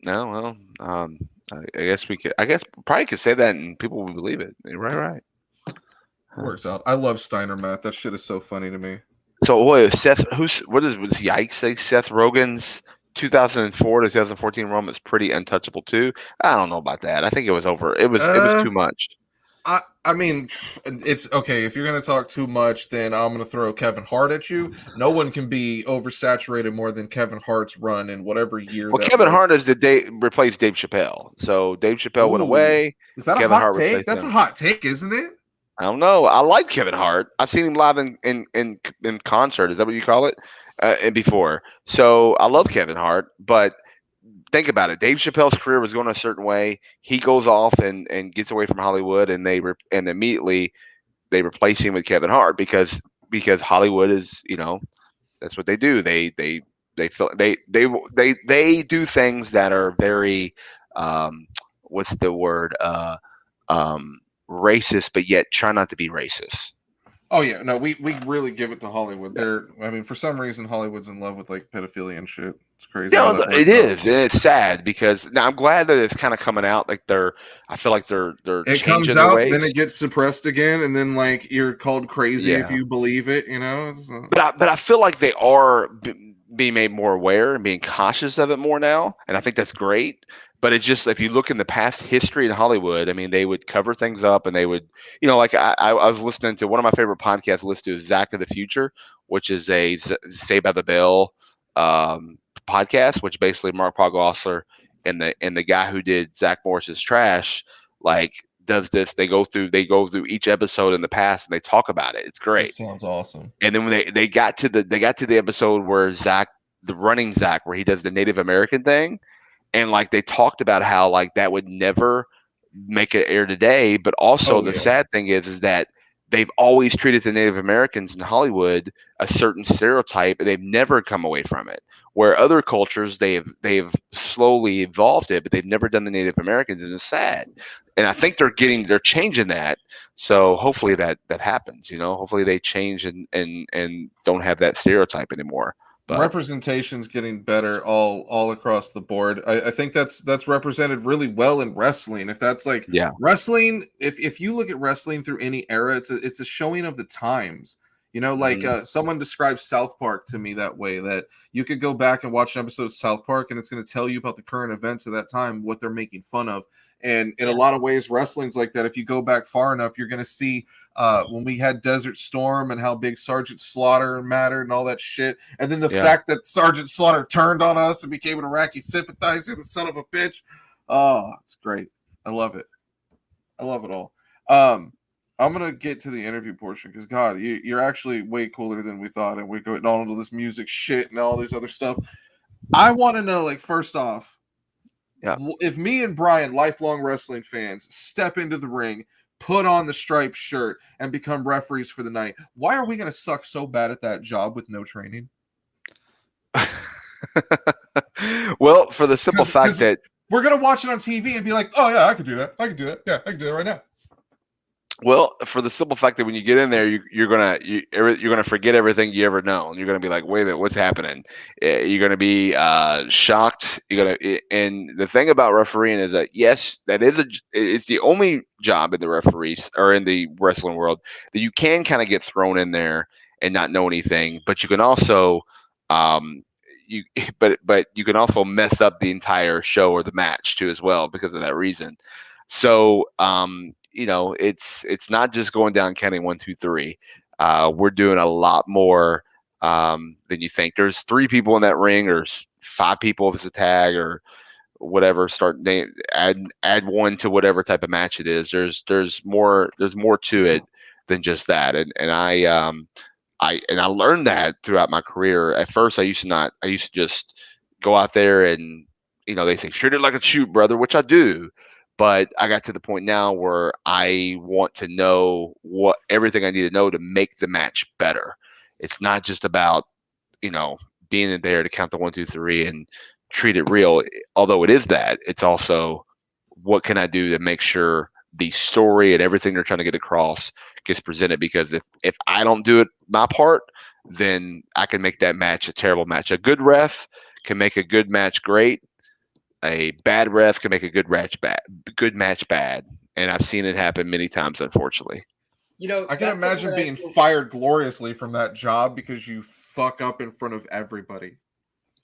no, well, I guess we could. I guess probably could say that and people would believe it. Right. Works out. I love Steiner, Matt. That shit is so funny to me. So what Seth? Was Yikes say? Seth Rogen's 2004 to 2014 run is pretty untouchable too. I don't know about that. I think it was over. It was too much. I mean, it's okay. If you're going to talk too much, then I'm going to throw Kevin Hart at you. No one can be oversaturated more than Kevin Hart's run in whatever year. Well, Kevin Hart is replaced Dave Chappelle. So Dave Chappelle went away. Is that Kevin a hot Hart take? That's a hot take, isn't it? I don't know. I like Kevin Hart. I've seen him live in concert. Is that what you call it? And before. So I love Kevin Hart, but think about it. Dave Chappelle's career was going a certain way. He goes off and gets away from Hollywood, and immediately they replace him with Kevin Hart because Hollywood is, that's what they do. They do things that are very what's the word racist, but yet try not to be racist. Oh yeah, no, we really give it to Hollywood. For some reason Hollywood's in love with like pedophilia and shit. It's crazy. Yeah, it is, and it's sad because now I'm glad that it's kind of coming out. Like I feel like they're. It comes out, then it gets suppressed again, and then like you're called crazy if you believe it. But I feel like they are being made more aware and being cautious of it more now, and I think that's great. But it's just, if you look in the past history in Hollywood, I mean, they would cover things up and they would, like I was listening to one of my favorite podcasts, listed as Zach of the Future, which is a Saved by the Bell podcast, which basically Mark Pogosler and the guy who did Zach Morris's Trash, like does this. They go through each episode in the past and they talk about it. It's great. That sounds awesome. And then when they got to the episode where Zach, the running Zach, where he does the Native American thing. And like they talked about how like that would never make it air today, but also the sad thing is that they've always treated the Native Americans in Hollywood a certain stereotype, and they've never come away from it. Where other cultures they've slowly evolved it, but they've never done the Native Americans, and it's sad. And I think they're changing that. So hopefully that happens. Hopefully they change and don't have that stereotype anymore. But representation's getting better all across the board. I think that's represented really well in wrestling. If that's wrestling, if you look at wrestling through any era, it's a showing of the times. You know, like someone described South Park to me that way, that you could go back and watch an episode of South Park and it's going to tell you about the current events of that time, what they're making fun of. And in a lot of ways, wrestling's like that. If you go back far enough, you're going to see when we had Desert Storm and how big Sergeant Slaughter mattered and all that shit. And then the fact that Sergeant Slaughter turned on us and became an Iraqi sympathizer, the son of a bitch. Oh, it's great. I love it. I love it all. I'm going to get to the interview portion because, God, you're actually way cooler than we thought. And we're going on into this music shit and all this other stuff. I want to know, like, first off, if me and Brian, lifelong wrestling fans, step into the ring, put on the striped shirt, and become referees for the night, why are we going to suck so bad at that job with no training? Well, for the simple fact that we're going to watch it on TV and be like, oh, yeah, I could do that. I could do that. Yeah, I can do that right now. Well, for the simple fact that when you get in there, you're gonna forget everything you ever known. You're gonna be like, wait a minute, what's happening? You're gonna be shocked. And the thing about refereeing is that yes, it's the only job in the referees or in the wrestling world that you can kind of get thrown in there and not know anything, but you can also but you can also mess up the entire show or the match too as well because of that reason. So it's not just going down counting 1, 2, 3. We're doing a lot more than you think. There's 3 people in that ring, or 5 people if it's a tag or whatever. Add 1 to whatever type of match it is. There's more to it than just that. And I learned that throughout my career. At first, I used to just go out there and they say shoot it like a shoot, brother, which I do. But I got to the point now where I want to know everything I need to know to make the match better. It's not just about, being in there to count the 1, 2, 3 and treat it real. Although it is that, it's also what can I do to make sure the story and everything they're trying to get across gets presented. Because if I don't do it my part, then I can make that match a terrible match. A good ref can make a good match great. A bad ref can make a good match bad, and I've seen it happen many times, unfortunately. I can imagine being fired gloriously from that job because you fuck up in front of everybody.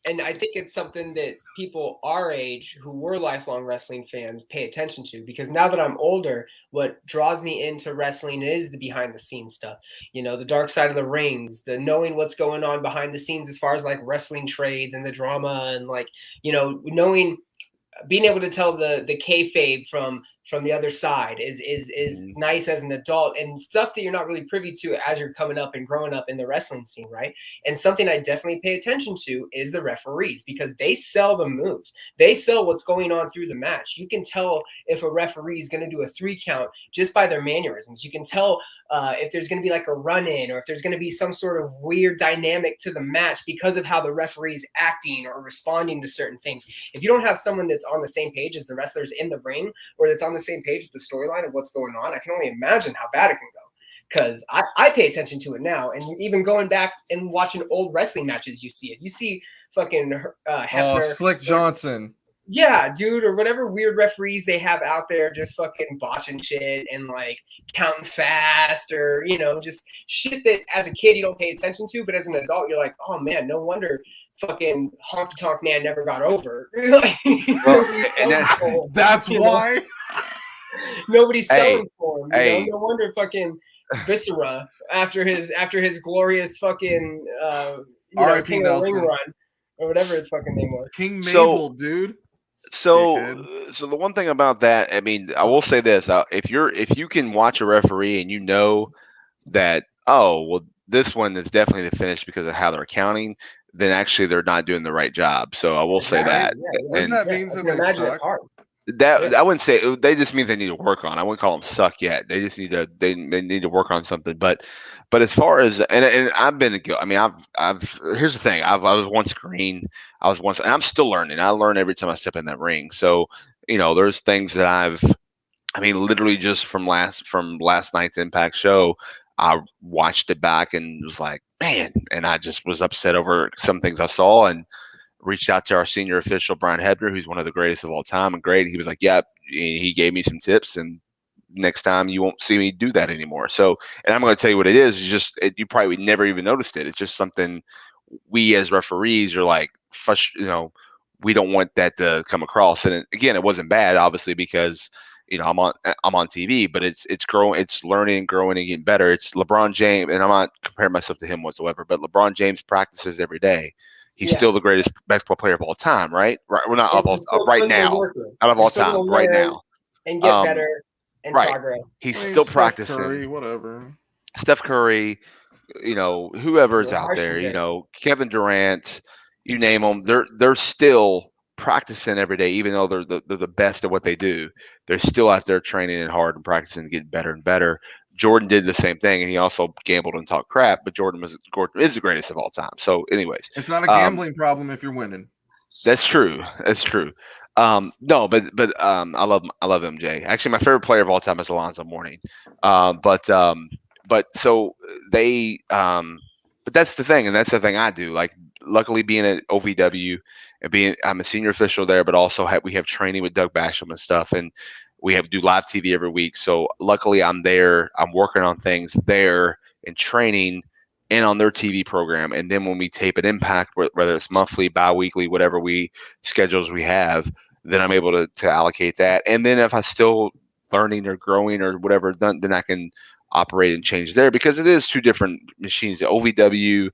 And I think it's something that people our age who were lifelong wrestling fans pay attention to, because now that I'm older, what draws me into wrestling is the behind the scenes stuff. The dark side of the rings, the knowing what's going on behind the scenes as far as like wrestling trades and the drama and like, knowing, being able to tell the kayfabe from the other side is nice as an adult, and stuff that you're not really privy to as you're coming up and growing up in the wrestling scene, right? And something I definitely pay attention to is the referees, because they sell the moves. They sell what's going on through the match. You can tell if a referee is going to do a 3 count just by their mannerisms. You can tell if there's going to be like a run-in, or if there's going to be some sort of weird dynamic to the match because of how the referee's acting or responding to certain things. If you don't have someone that's on the same page as the wrestlers in the ring, or that's on the same page with the storyline of what's going on, I can only imagine how bad it can go. Because I pay attention to it now, and even going back and watching old wrestling matches, you see it. You see fucking Hefner, Slick Johnson. Yeah, dude, or whatever weird referees they have out there just fucking botching shit and like counting fast, or just shit that as a kid you don't pay attention to, but as an adult you're like, oh man, no wonder fucking Honky Tonk Man never got over. That's why. Nobody's selling for him. No wonder fucking Viscera after his glorious fucking King of the Ring run, or whatever his fucking name was. King Mabel, dude. So the one thing about that, I mean, I will say this: if you can watch a referee and you know that, oh well, this one is definitely the finish because of how they're counting, then actually they're not doing the right job. So I will say that. Wouldn't that mean that they suck? I wouldn't say, they just means they need to work on. I wouldn't call them suck yet. They just need to work on something. But as far as and I've been, I mean, here's the thing. I was once green. And I'm still learning. I learn every time I step in that ring. So there's things that literally just from last night's Impact show, I watched it back and was like, man, and I just was upset over some things I saw, and reached out to our senior official, Brian Hebner, who's one of the greatest of all time and great. He was like, yeah, he gave me some tips, and next time you won't see me do that anymore. So, and I'm going to tell you what it is. It's just you probably never even noticed it. It's just something we as referees are like, we don't want that to come across. And again, it wasn't bad, obviously, because I'm on TV, but it's growing, it's learning, growing, and getting better. It's LeBron James, and I'm not comparing myself to him whatsoever, but LeBron James practices every day. He's still the greatest basketball player of all time, right? Right, we're not right now, out of all time, right now, and get better and right. progress. He's still Steph practicing. Curry, whatever. Steph Curry, whoever's out there, Kevin Durant, you name them, they're still practicing every day, even though they're the best at what they do. They're still out there training and hard and practicing and getting better and better. Jordan did the same thing, and he also gambled and talked crap, but Gordon is the greatest of all time. So, anyways, it's not a gambling problem if you're winning. That's true. That's true. No, but I love MJ. Actually, my favorite player of all time is Alonzo Mourning. But so they but that's the thing, and that's the thing I do. Like, luckily being at OVW and I'm a senior official there, but also we have training with Doug Basham and stuff, and we do live TV every week. So luckily I'm there. I'm working on things there and training and on their TV program. And then when we tape an Impact, whether it's monthly, bi-weekly, whatever schedules we have, then I'm able to allocate that. And then if I still learning or growing or whatever, then I can operate and change there, because it is two different machines. The OVW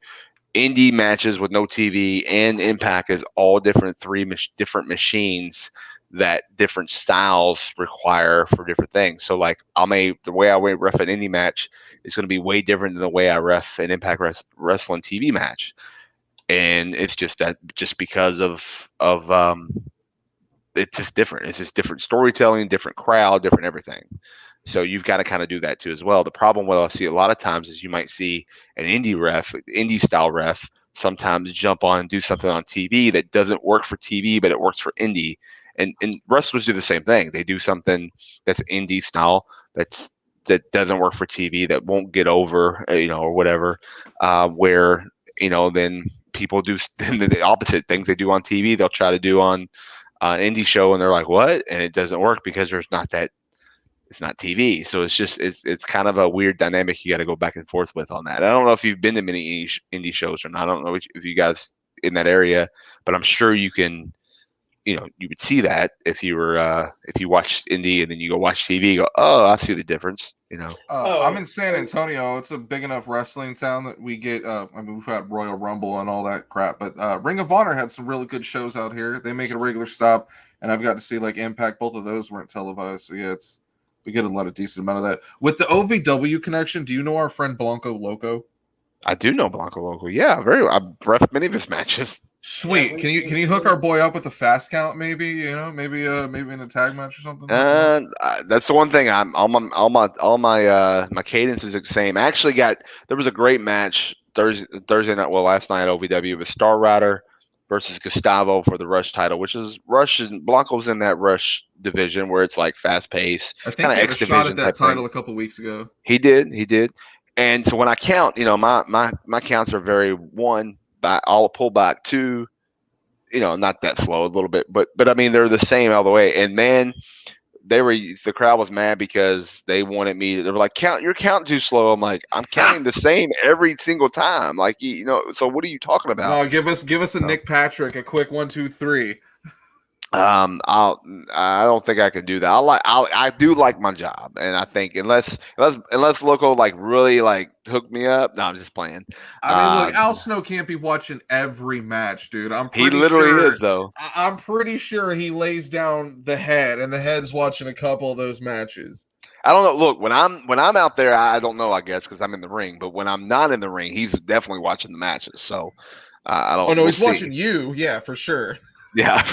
indie matches with no TV and Impact is all different, different machines that different styles require for different things. So like the way I ref an indie match is going to be way different than the way I ref an Impact Wrestling TV match. And it's just because of it's just different. It's just different storytelling, different crowd, different everything. So you've got to kind of do that too as well. The problem what I see a lot of times is you might see an indie style ref sometimes jump on and do something on TV that doesn't work for TV, but it works for indie. And wrestlers do the same thing. They do something that's indie style that doesn't work for TV, that won't get over, or whatever, where, then people do the opposite things they do on TV. They'll try to do on an indie show, and they're like, what? And it doesn't work because it's not TV. So it's kind of a weird dynamic you got to go back and forth with on that. I don't know if you've been to many indie shows or not. I don't know if you guys in that area, but I'm sure you can, you would see that if you were if you watched indie and then you go watch TV, you go, oh, I see the difference. I'm in San Antonio. It's a big enough wrestling town that we get. We've had Royal Rumble and all that crap, but Ring of Honor had some really good shows out here. They make it a regular stop, and I've got to see like Impact. Both of those weren't televised, so yeah, we get a lot of decent amount of that. With the OVW connection, do you know our friend Blanco Loco? I do know Blanco Loco. Yeah, I've ref many of his matches. Sweet. Can you hook our boy up with a fast count? Maybe maybe in a tag match or something. That's the one thing. I'm all my cadence is the same. I actually there was a great match Thursday night. Well, last night at OVW with Star Rider versus Gustavo for the Rush title, which is Rush, and Blanco's in that Rush division where it's like fast pace. I think he had a shot at that title a couple weeks ago. He did. And so when I count, my counts are very one. I'll pull back two, not that slow, a little bit, but I mean they're the same all the way. And man, the crowd was mad because they wanted me. They were like, you're counting too slow. I'm like, I'm counting the same every single time. Like, so what are you talking about? No, give us a Nick Patrick, a quick 1, 2, 3. I don't think I can do that. I do like my job, and I think unless Loco like really like hook me up, no, I'm just playing. I mean, look, Al Snow can't be watching every match, dude. He literally is, though. I'm pretty sure he lays down the head, and the head's watching a couple of those matches. I don't know. Look, when I'm out there, I don't know. I guess because I'm in the ring, but when I'm not in the ring, he's definitely watching the matches. So I don't. Oh no, we'll he's see. watching you. Yeah, for sure. Yeah.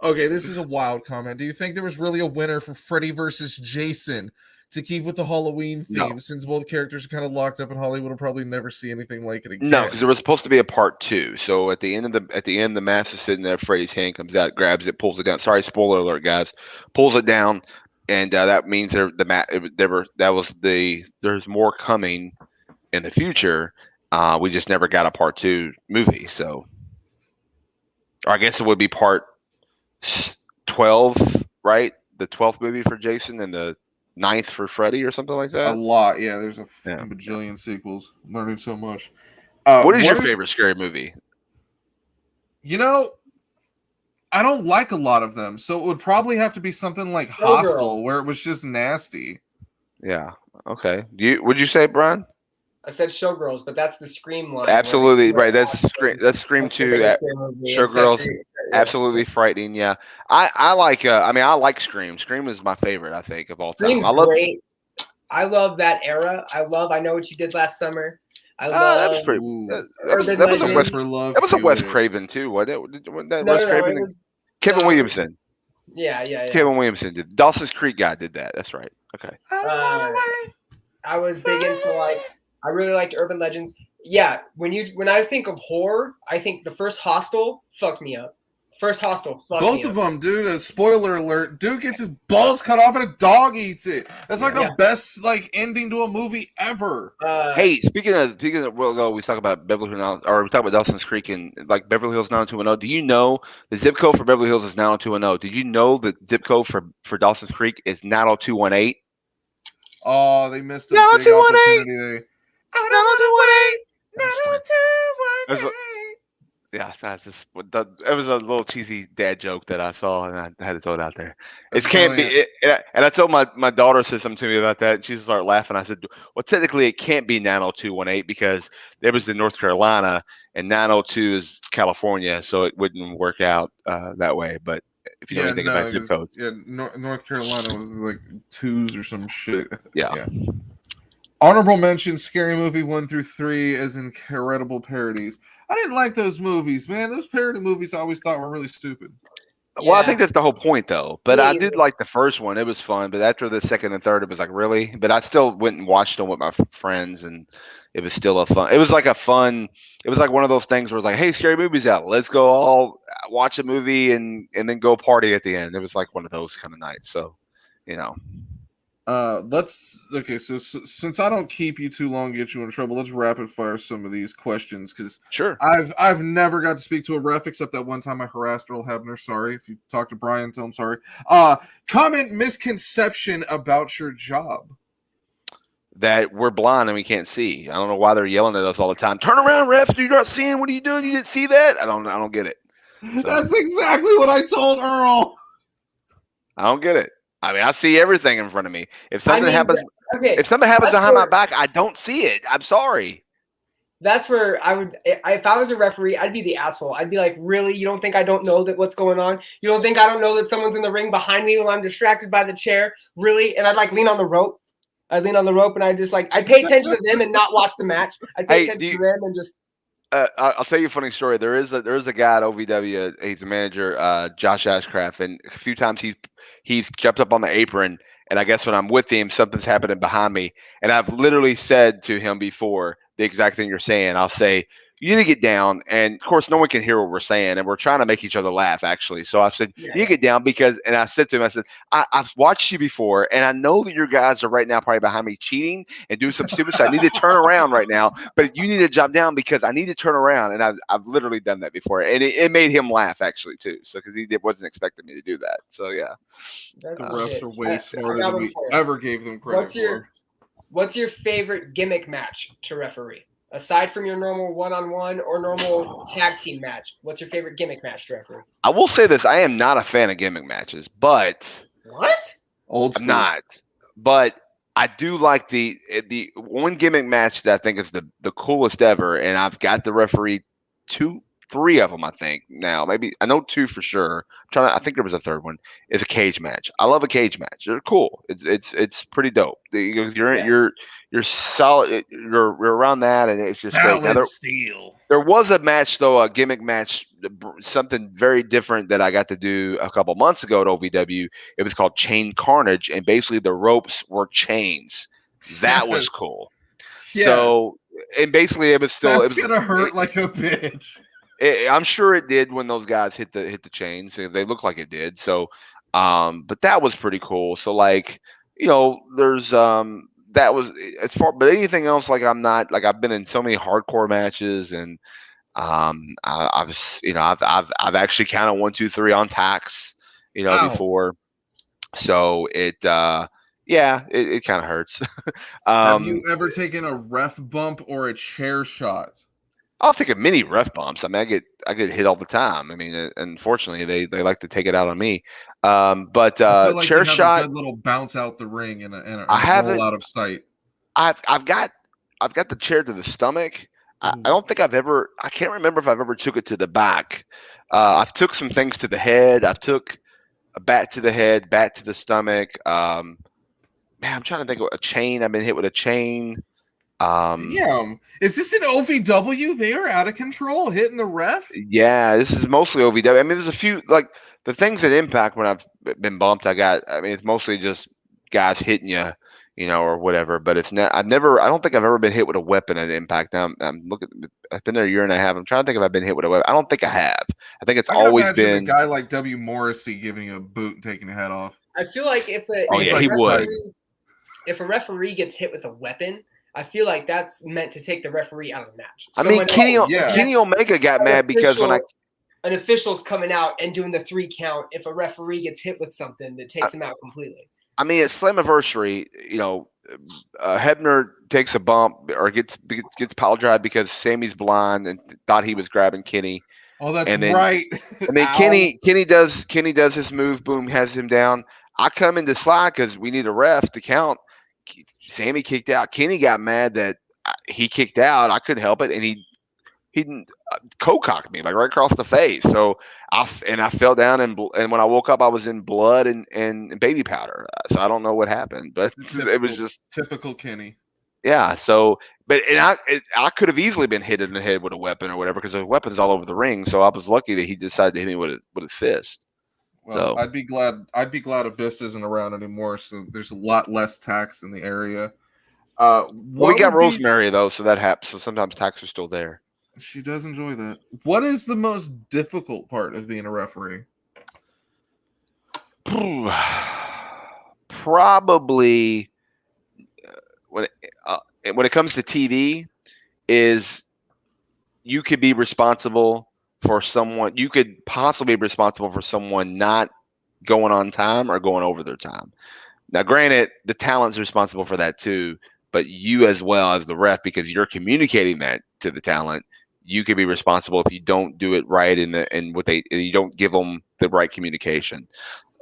Okay, this is a wild comment. Do you think there was really a winner for Freddy versus Jason to keep with the Halloween theme, No. since both characters are kind of locked up in Hollywood, will probably never see anything like it again? No, because there was supposed to be a part 2. So at the end, the mask is sitting there. Freddy's hand comes out, grabs it, pulls it down. Sorry, spoiler alert, guys. Pulls it down, and that means there's more coming in the future. We just never got a part 2 movie. So, or I guess it would be part 12, right? the 12th movie for Jason and the 9th for Freddy or something like A that. lot, yeah. There's a Yeah. fucking bajillion sequels. I'm learning so much. What is your favorite scary movie? You know, I don't like a lot of them, so it would probably have to be something like Showgirls. Hostel, where it was just nasty. Yeah. Okay. Would you say, Brian? I said Showgirls, but that's the Scream line. Absolutely right. That's Scream. That's Scream That's the 2. biggest scary movie. It's Showgirls. separate, Absolutely frightening. Yeah. I like. I mean, I like Scream. Scream is my favorite. I think of all time. Scream's I love. great. I love that era. I Know What You Did Last Summer. I That was love pretty. Ooh. Urban That was a Legends. Wes. For love, That was a do Wes it. Craven too. Wasn't it? No, Wes no, Craven. it was Kevin no, Williamson. Yeah. Kevin Williamson did. Dawson's Creek guy did that. That's right. Okay. I was big into I really liked Urban Legends. Yeah, when I think of horror, I think the first Hostel fucked me up. First Hostel fucked me Both up. of them, dude. A spoiler alert: dude gets his balls cut off and a dog eats it. That's like the best ending to a movie ever. Hey, speaking of, we talk about Beverly Hills, or we talk about Dawson's Creek and like Beverly Hills 90210. Do you know the zip code for Beverly Hills is 90210? Did you know the zip code for Dawson's Creek is 90218? Oh, they missed a 90218. big opportunity. 90218. Yeah, that's just it was a little cheesy dad joke that I saw, and I had to throw it out there. It can't be. And I told my daughter said something to me about that, and she started laughing. I said, "Well, technically, it can't be 90218 because there was in North Carolina, and 902 is California, so it wouldn't work out that way." But if you know anything about zip code, North Carolina was like twos or some shit. Yeah. Honorable mention: Scary Movie 1 through 3 as incredible parodies. I didn't like those movies, man. Those parody movies I always thought were really stupid. Well, I think that's the whole point, though. But I did like the first one; it was fun. But after the second and third, it was like really. But I still went and watched them with my friends, and it was still a fun. It was like a fun. It was like one of those things where it's like, "Hey, scary movie's out. Let's go all watch a movie and then go party at the end." It was like one of those kind of nights. So, you know. So since I don't keep you too long, get you in trouble, let's rapid fire some of these questions because sure, I've never got to speak to a ref except that one time I harassed Earl Hebner. Sorry if you talk to Brian, tell him sorry. Common misconception about your job. That we're blind and we can't see. I don't know why they're yelling at us all the time. Turn around, refs! You're not seeing. What are you doing? You didn't see that? I don't get it. So. That's exactly what I told Earl. I don't get it. I mean, I see everything in front of me. If something happens, behind my back, I don't see it. I'm sorry. That's where I would, if I was a referee, I'd be the asshole. I'd be like, really? You don't think I don't know that what's going on? You don't think I don't know that someone's in the ring behind me while I'm distracted by the chair? Really? And I'd lean on the rope. I'd lean on the rope and I'd just I'd pay attention to them and not watch the match. I'd pay attention to them and just. I'll tell you a funny story. There is a guy at OVW. He's a manager, Josh Ashcraft, and a few times he's jumped up on the apron, and I guess when I'm with him, something's happening behind me, and I've literally said to him before the exact thing you're saying. I'll say, "You need to get down," and of course, no one can hear what we're saying, and we're trying to make each other laugh, actually. So I said, "You need to get down," and I said to him, I said, I've watched you before, and I know that your guys are right now probably behind me cheating and doing some stupid stuff. I need to turn around right now, but you need to jump down because I need to turn around, and I've literally done that before, and it made him laugh, actually, too, so because he wasn't expecting me to do that. So, yeah. The refs are way smarter than we ever gave them credit for. What's your favorite gimmick match to referee? Aside from your normal one-on-one or normal tag team match, what's your favorite gimmick match to referee? I will say this. I am not a fan of gimmick matches, but... What? Old school. I'm not. But I do like the one gimmick match that I think is the coolest ever, and I've got the referee 3 of them, I think. Now, maybe I know 2 for sure. I think there was a third one. Is a cage match. I love a cage match. They're cool. It's pretty dope. You're solid. You're around that, and it's just great. Now, there was a match though, a gimmick match, something very different that I got to do a couple months ago at OVW. It was called Chain Carnage, and basically the ropes were chains. That was cool. Yes. So, and basically it was still. That's gonna hurt like a bitch. I'm sure it did when those guys hit the chains. They look like it did. So, but that was pretty cool. So, there's that was as far. But anything else, I'm not I've been in so many hardcore matches, and I've actually counted 1, 2, 3 on tacks, before. So it it kind of hurts. Have you ever taken a ref bump or a chair shot? I'll take a mini ref bumps. I mean, I get hit all the time. I mean, unfortunately, they like to take it out on me. But I feel like you chair have a shot, good little bounce out the ring and I a roll haven't. out of sight. I've got the chair to the stomach. I don't think I've ever. I can't remember if I've ever took it to the back. I've took some things to the head. I've took a bat to the head, bat to the stomach. Man, I'm trying to think of a chain. I've been hit with a chain. Damn. Is this an OVW? They are out of control, hitting the ref? Yeah, this is mostly OVW. I mean, there's a few like the things that impact when I've been bumped. I mean, it's mostly just guys hitting you, or whatever. But it's not. I've never. I don't think I've ever been hit with a weapon at impact. Now I'm looking. I've been there a year and a half. I'm trying to think if I've been hit with a weapon. I don't think I have. I think it's I can always imagine a been. guy like W. Morrissey giving you a boot and taking your head off. I feel like Oh yeah, he would. If a referee gets hit with a weapon, I feel like that's meant to take the referee out of the match. I mean, Kenny Omega got mad because when an official's coming out and doing the 3 count, if a referee gets hit with something, that takes him out completely. I mean, at Slammiversary, Hebner takes a bump or gets pile drive because Sammy's blind and thought he was grabbing Kenny. Oh, that's right. I mean, Kenny does his move. Boom, has him down. I come into slide because we need a ref to count. Sammy kicked out. Kenny got mad that he kicked out. I couldn't help it, and he co-cocked me like right across the face. So I fell down, and when I woke up, I was in blood and baby powder. So I don't know what happened, but it was just typical Kenny. Yeah. So, but I could have easily been hit in the head with a weapon or whatever because the weapon's all over the ring. So I was lucky that he decided to hit me with his fist. Well, So I'd be glad Abyss isn't around anymore. So there's a lot less tax in the area. We got Rosemary though, so that happens. So sometimes tax are still there. She does enjoy that. What is the most difficult part of being a referee? Probably when it comes to TV, is you could be responsible for someone. You could possibly be responsible for someone not going on time or going over their time. Now, granted, the talent's responsible for that too, but you as well as the ref, because you're communicating that to the talent, you could be responsible if you don't do it right you don't give them the right communication.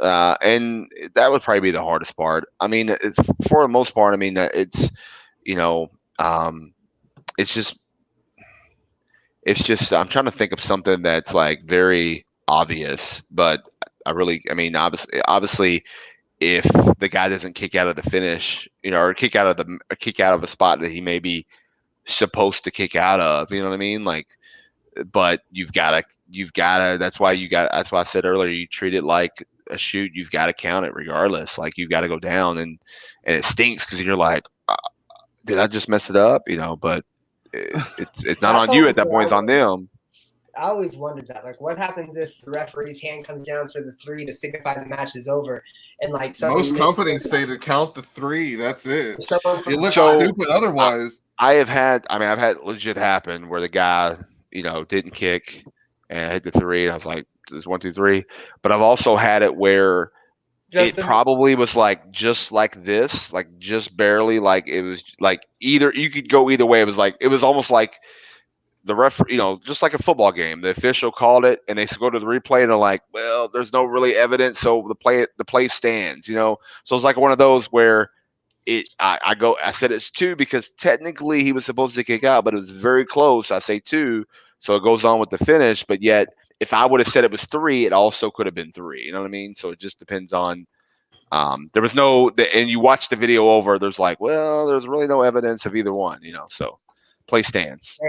And that would probably be the hardest part. I mean, for the most part, I mean, it's I'm trying to think of something that's like very obvious, but I mean, obviously, if the guy doesn't kick out of the finish, or kick out of a spot that he may be supposed to kick out of, you know what I mean? Like, but you've got to, that's why I said earlier, you treat it like a shoot. You've got to count it regardless. Like, you've got to go down, and it stinks because you're like, did I just mess it up? But it's not on you at that point. It's on them. I always wondered that. Like, what happens if the referee's hand comes down for the 3 to signify the match is over? And like, most companies say to count the 3. That's it. You look stupid otherwise. I've had legit happen where the guy, didn't kick and hit the 3, and I was like, "This 1, 2, 3." But I've also had it where it probably was like just like this, like just barely, like it was like you could go either way. It was almost like the referee, just like a football game, the official called it and they go to the replay and they're like, well, there's no really evidence, so the play stands, So it's like one of those where I said it's 2 because technically he was supposed to kick out, but it was very close. I say 2, so it goes on with the finish. But yet, if I would have said it was 3, it also could have been 3. You know what I mean? So it just depends on. There was and you watch the video over. There's like, well, there's really no evidence of either one. So. Play stands.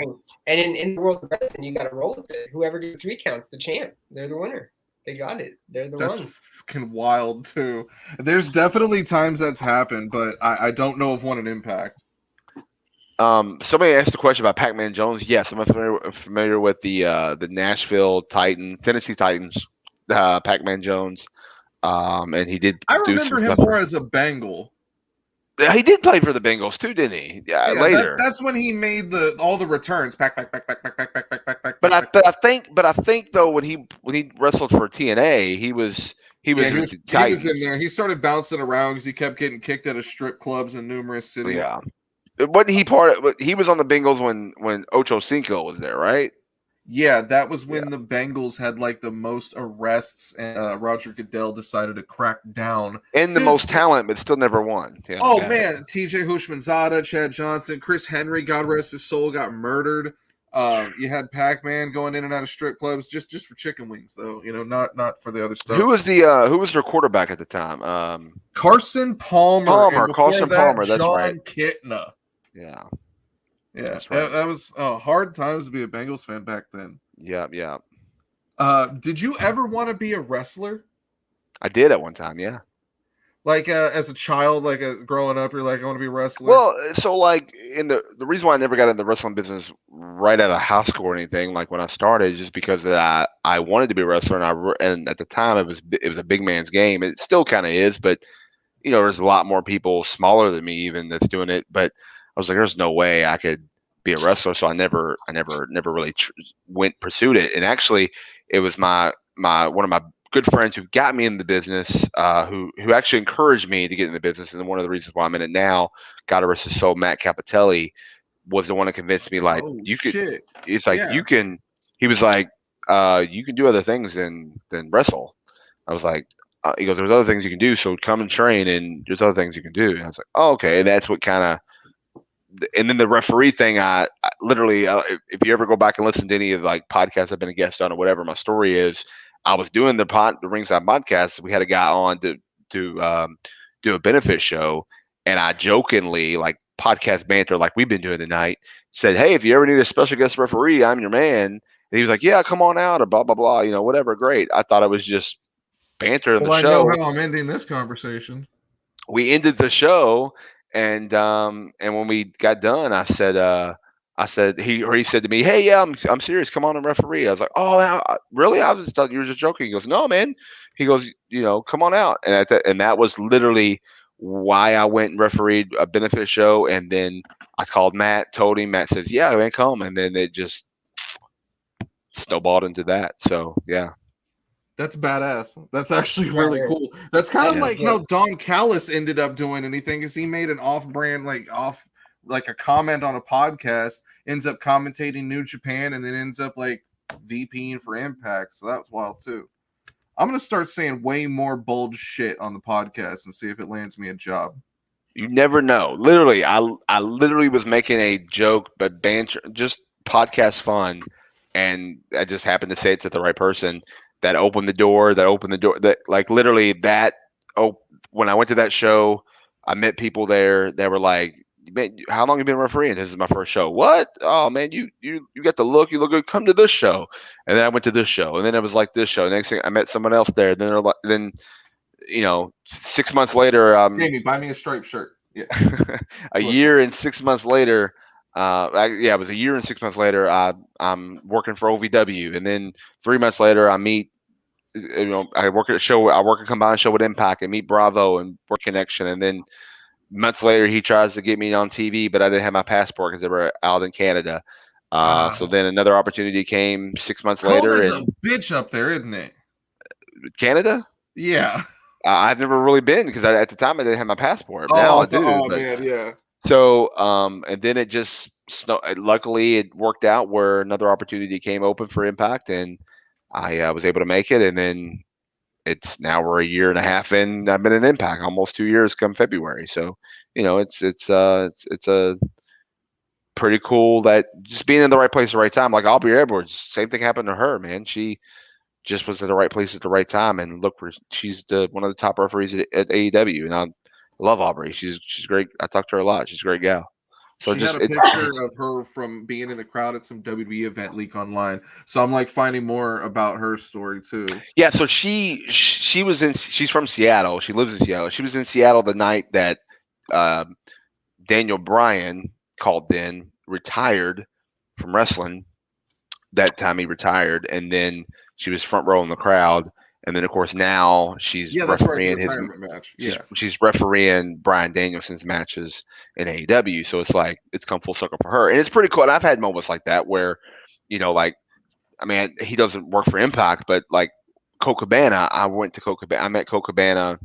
And in the world of wrestling, you got to roll with it. Whoever did 3 counts, the champ. They're the winner. They got it. They're the ones. That's fucking wild too. There's definitely times that's happened, but I don't know of one in Impact. Somebody asked a question about Pac-Man Jones. Yes, I'm familiar with the Nashville Tennessee Titans, Pac-Man Jones. And he did. I remember him more as a Bengal. He did play for the Bengals too, didn't he? Yeah, later. That's when he made all the returns. Pack. But I think though when he wrestled for TNA, he He was he with was the he was in Titans. there. He started bouncing around because he kept getting kicked out of strip clubs in numerous cities. Yeah. Wasn't he part of? He was on the Bengals when Ocho Cinco was there, right? Yeah, that was Yeah. when the Bengals had like the most arrests, and Roger Goodell decided to crack down. And the Dude, most talent, but still never won. Yeah. oh Okay. man, T.J. Houshmandzadeh, Chad Johnson, Chris Henry, God rest his soul, got murdered. You had Pac-Man going in and out of strip clubs just for chicken wings, though. You know, not for the other stuff. Who was their quarterback at the time? Carson Palmer, and before Carson that, Palmer. That's right. John Kitna. Yeah. Yeah, That's right. that was hard times to be a Bengals fan back then. Yeah. Yeah. Did you ever want to be a wrestler? I did at one time. Yeah. Like as a child, like growing up, you're like, I want to be a wrestler. Well, so like in the reason why I never got in the wrestling business right out of high school or anything, like when I started, just because that I wanted to be a wrestler, and at the time it was a big man's game. It still kind of is, but you know, there's a lot more people smaller than me even that's doing it. But I was like, there's no way I could be a wrestler, so I never really pursued it. And actually, it was my one of my good friends who got me in the business, who actually encouraged me to get in the business, and one of the reasons why I'm in it now, God rest his soul, Matt Capitelli, was the one that convinced me like Oh you could. shit! It's like Yeah. you can. He was like, you can do other things than wrestle. I was like, he goes, there's other things you can do, so come and train, and there's other things you can do. And I was like, oh, okay, and that's what kind of. And then the referee thing, I literally, if you ever go back and listen to any of like podcasts I've been a guest on or whatever, my story is, I was doing the ringside podcast. We had a guy on to do a benefit show, and I jokingly, like podcast banter, like we've been doing tonight, said, "Hey, if you ever need a special guest referee, I'm your man." And he was like, "Yeah, come on out," or blah blah blah, you know, whatever. Great. I thought it was just banter in the Well, I know show. how I'm ending this conversation. We ended the show, and when we got done, I said he said to me, "Hey, yeah, I'm serious. Come on and referee." I was like, "Oh, really? I was just thought you were just joking." He goes, "No, man." He goes, "You know, come on out." And and that was literally why I went and refereed a benefit show. And then I called Matt, told him. Matt says, "Yeah, man, come." And then it just snowballed into that. So yeah. That's badass. That's actually Right, really right. cool. That's kind of Yeah. like how Don Callis ended up doing anything, is he made an off-brand, like a comment on a podcast, ends up commentating New Japan, and then ends up like VPing for Impact. So that was wild too. I'm gonna start saying way more bold shit on the podcast and see if it lands me a job. You never know. Literally, I literally was making a joke, but banter, just podcast fun, and I just happened to say it to the right person that opened the door. That like literally that. Oh, when I went to that show, I met people there. They were like, "Man, how long have you been refereeing? This is my first show." What? Oh man, you got the look. You look good. Come to this show. And then I went to this show, and then it was like this show. Next thing, I met someone else there. Then they're like, then you know, 6 months later, Jamie, buy me a striped shirt. Yeah. a year and 6 months later, it was a year and 6 months later, I'm working for OVW, and then 3 months later, I meet, you know, I work a combined show with Impact, and meet Bravo and work Connection, and then months later, he tries to get me on TV, but I didn't have my passport because they were out in Canada. So then another opportunity came 6 months Cold later as in a bitch up there, isn't it? Canada. Yeah. I've never really been because at the time I didn't have my passport. Now I do. Oh But man, yeah. so, and then it just luckily it worked out where another opportunity came open for Impact, and I was able to make it. And then it's now we're a year and a half in. I've been in Impact almost 2 years come February. So, you know, it's a pretty cool that just being in the right place at the right time. Like Aubrey Edwards, same thing happened to her. Man, she just was at the right place at the right time, and look, she's one of the top referees at AEW, and I love Aubrey. She's great. I talk to her a lot. She's a great gal. So She had a picture of her from being in the crowd at some WWE event leak online. So I'm like finding more about her story too. yeah. So she was in. She's from Seattle. She lives in Seattle. She was in Seattle the night that Daniel Bryan called in, retired from wrestling. That time he retired, and then she was front row in the crowd. And then, of course, now she's That's right, the refereeing retirement match. Yeah. she's refereeing Bryan Danielson's matches in AEW. So it's like it's come full circle for her, and it's pretty cool. And I've had moments like that where, you know, like I mean, he doesn't work for Impact, but like Coke Cabana. I went to Coke Cabana. I met Coke Cabana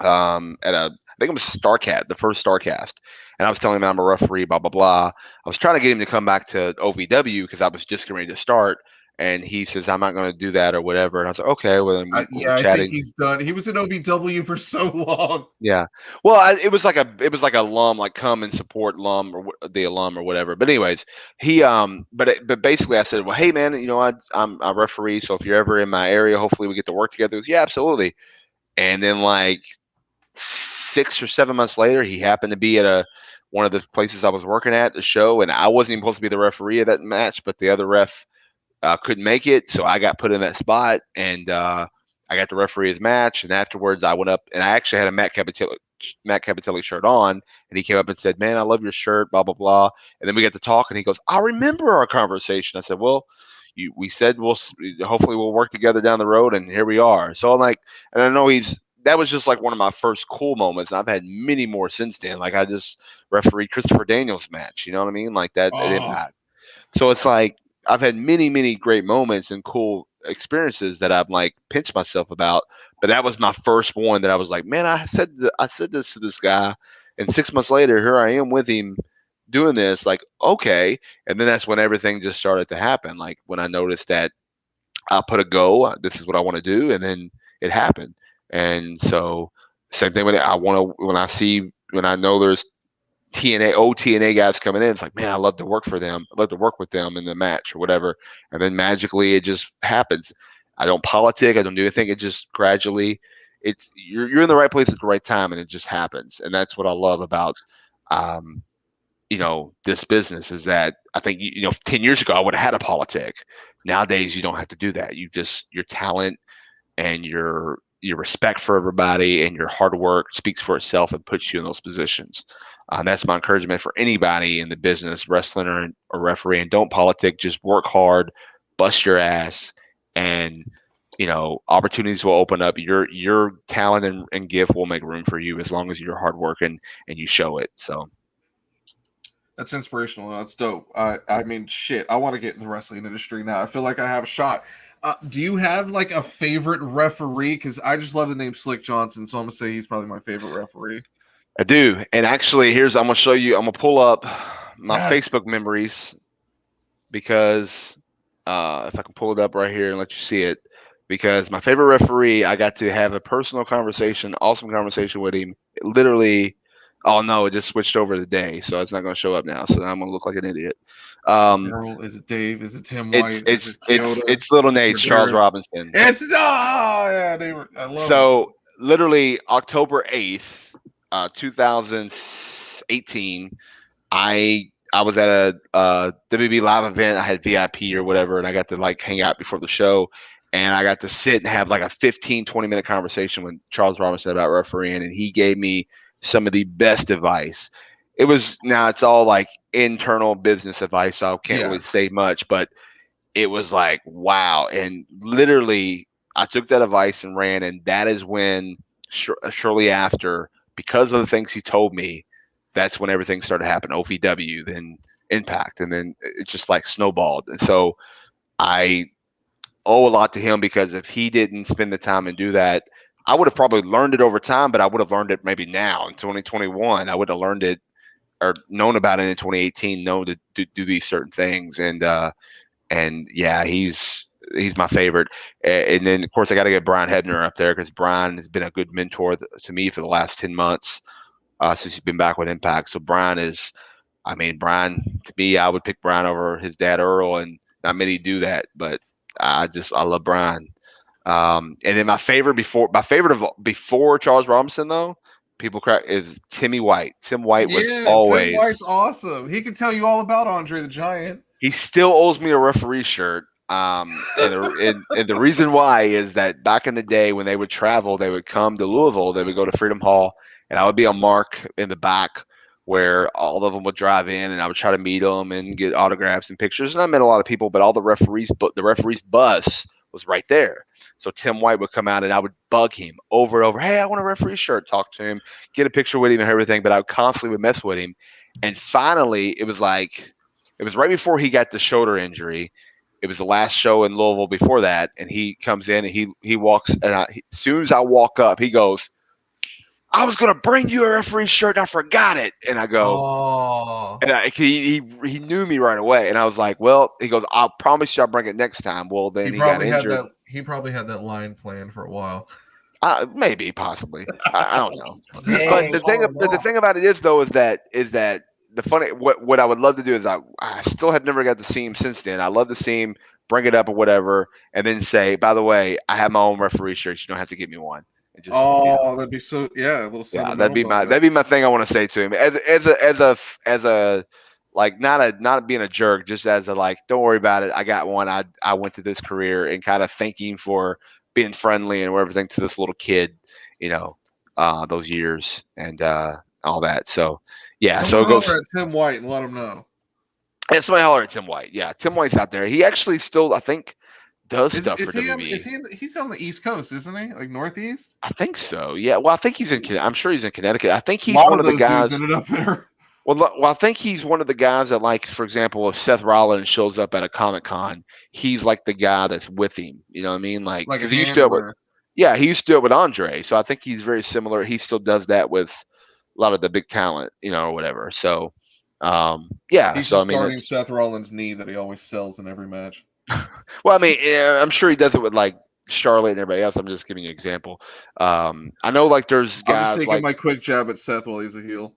at I think it was Starcat, the first Starcast, and I was telling him I'm a referee, blah blah blah. I was trying to get him to come back to OVW because I was just getting ready to start, and he says I'm not going to do that or whatever. And I was like, okay, well then we're Yeah, I think chatting. he's done. He was in OVW for so long. Yeah, well, it was like a alum, like come and support alum or the alum or whatever. But anyways, he but basically I said, well, hey man, you know I'm a referee, so if you're ever in my area, hopefully we get to work together. He goes, yeah, absolutely. And then like 6 or 7 months later, he happened to be at one of the places I was working at the show, and I wasn't even supposed to be the referee of that match, but the other ref couldn't make it, so I got put in that spot, and I got to referee his match. And afterwards, I went up, and I actually had a Matt Capitelli shirt on, and he came up and said, "Man, I love your shirt." Blah blah blah. And then we got to talk, and he goes, "I remember our conversation." I said, "Well, we said hopefully we'll work together down the road, and here we are." So I'm like, and I know that was just like one of my first cool moments. And I've had many more since then. Like I just refereed Christopher Daniels' match. You know what I mean? Like that at Oh, Impact. So it's like I've had many, many great moments and cool experiences that I've like pinched myself about. But that was my first one that I was like, man, I said this to this guy, and 6 months later, here I am with him doing this. Like, okay, and then that's when everything just started to happen. Like when I noticed that I put a go, this is what I want to do, and then it happened. And so same thing when I know there's old TNA guys coming in. It's like, man, I love to work for them. I love to work with them in the match or whatever. And then magically it just happens. I don't politic. I don't do anything. It just gradually, you're in the right place at the right time, and it just happens. And that's what I love about, um, this business is that I think, 10 years ago, I would have had a politic. Nowadays, you don't have to do that. Your talent and your respect for everybody and your hard work speaks for itself and puts you in those positions. That's my encouragement for anybody in the business, wrestling or refereeing. Don't politic. Just work hard, bust your ass, and opportunities will open up. Your talent and gift will make room for you as long as you're hardworking and you show it. So that's inspirational. That's dope. I mean, shit. I want to get in the wrestling industry now. I feel like I have a shot. Do you have like a favorite referee? Because I just love the name Slick Johnson, so I'm gonna say he's probably my favorite referee. I do. And actually, I'm gonna show you. I'm gonna pull up my Yes. Facebook memories because if I can pull it up right here and let you see it, because my favorite referee, I got to have a personal conversation, awesome conversation with him. Literally, oh no, it just switched over today, so it's not going to show up now. So now I'm going to look like an idiot. Daryl? Is it Dave? Is it Tim White? Is it Kyoto? It's little Nate, Charles Robinson. It's yeah, they were. I love So literally October 8th, 2018. I was at a WB live event. I had VIP or whatever, and I got to like hang out before the show, and I got to sit and have like a 15-20 minute conversation with Charles Robinson about refereeing, and he gave me some of the best advice. It's all like internal business advice, so I can't really say much, but it was like, wow. And literally I took that advice and ran, and that is when shortly after, because of the things he told me, that's when everything started happening. OVW, then Impact, and then it just like snowballed. And so I owe a lot to him, because if he didn't spend the time and do that, I would have probably learned it over time, but I would have learned it maybe now in 2021. I would have learned it or known about it in 2018, known to do these certain things. And yeah, he's my favorite. And then of course I got to get Brian Hebner up there, because Brian has been a good mentor to me for the last 10 months. Since he's been back with Impact. So Brian, to me, I would pick Brian over his dad Earl, and not many do that, but I love Brian. And then my favorite before Charles Robinson, though, people crack, is Timmy White. Tim White was Tim always. White's awesome. He can tell you all about Andre the Giant. He still owes me a referee shirt. And the reason why is that back in the day when they would travel, they would come to Louisville, they would go to Freedom Hall, and I would be on Mark in the back where all of them would drive in, and I would try to meet them and get autographs and pictures. And I met a lot of people, but the referee's bus was right there. So Tim White would come out, and I would bug him over and over. Hey, I want a referee shirt. Talk to him, get a picture with him and everything. But I constantly would mess with him. And finally, it was right before he got the shoulder injury. It was the last show in Louisville before that, and he comes in and he walks, and as soon as I walk up, he goes, "I was gonna bring you a referee shirt, and I forgot it." And I go, Oh, and he knew me right away, and I was like, "Well," he goes, "I'll promise you I'll bring it next time." Well, then he got injured. he probably had that line planned for a while. Maybe, possibly. I don't know. But Dang, the thing about it is though is that the funny what I would love to do is I still have never got to see him since then. I love to see him bring it up or whatever, and then say, by the way, I have my own referee shirt. You don't have to get me one. And just That'd be so a little yeah, sentimental moment. that'd be my thing. I want to say to him as a like not being a jerk, just as a like, don't worry about it. I got one. I went to this career and kind of thanking for being friendly and everything to this little kid, those years and all that. So yeah, so Someone it goes. holler at Tim White and let him know. And somebody holler at Tim White. Yeah, Tim White's out there. He actually still, I think, does stuff for WWE. He's on the East Coast, isn't he? Like Northeast? I think so. Yeah. Well, I think he's in. I'm sure he's in Connecticut. I think A he's lot one of of the those guys. dudes ended up there. Well, I think he's one of the guys that, like, for example, if Seth Rollins shows up at a Comic Con, he's like the guy that's with him. You know what I mean? Like, Like a because he used to do it with, handler. yeah, he used to do it with Andre. So I think he's very similar. He still does that with a lot of the big talent, or whatever. So, yeah. He's So I just mean, guarding Seth Rollins' knee that he always sells in every match. well, I mean, I'm sure he does it with like Charlotte and everybody else. I'm just giving you an example. I know like there's I'm just guys taking like my quick jab at Seth while he's a heel.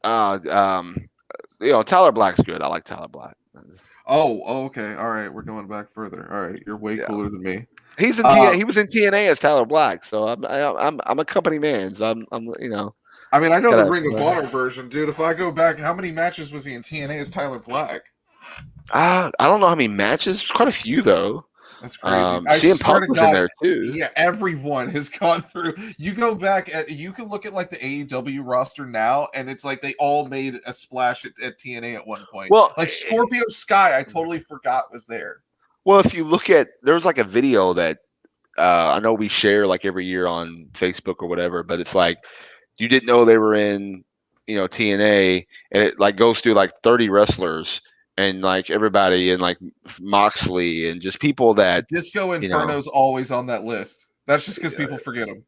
Tyler Black's good. I like Tyler Black. Oh, okay. All right, we're going back further. All right, you're way Yeah. cooler than me. He's in he was in TNA as Tyler Black, so I'm a company man. So I'm I mean, I know the gotta- Ring of Honor version, dude. If I go back, how many matches was he in TNA as Tyler Black? I don't know how many matches. There's quite a few though. That's crazy. I CM swear Punk to was God, in there too. yeah, everyone has gone through. You go back, you can look at like the AEW roster now, and it's like they all made a splash at TNA at one point. Well, Like Scorpio Sky, I totally forgot was there. well, if you look at there's like a video that I know we share like every year on Facebook or whatever, but it's like you didn't know they were in TNA, and it like goes through like 30 wrestlers and like everybody and like Moxley and just people that Disco Inferno's always on that list. That's just because people forget him.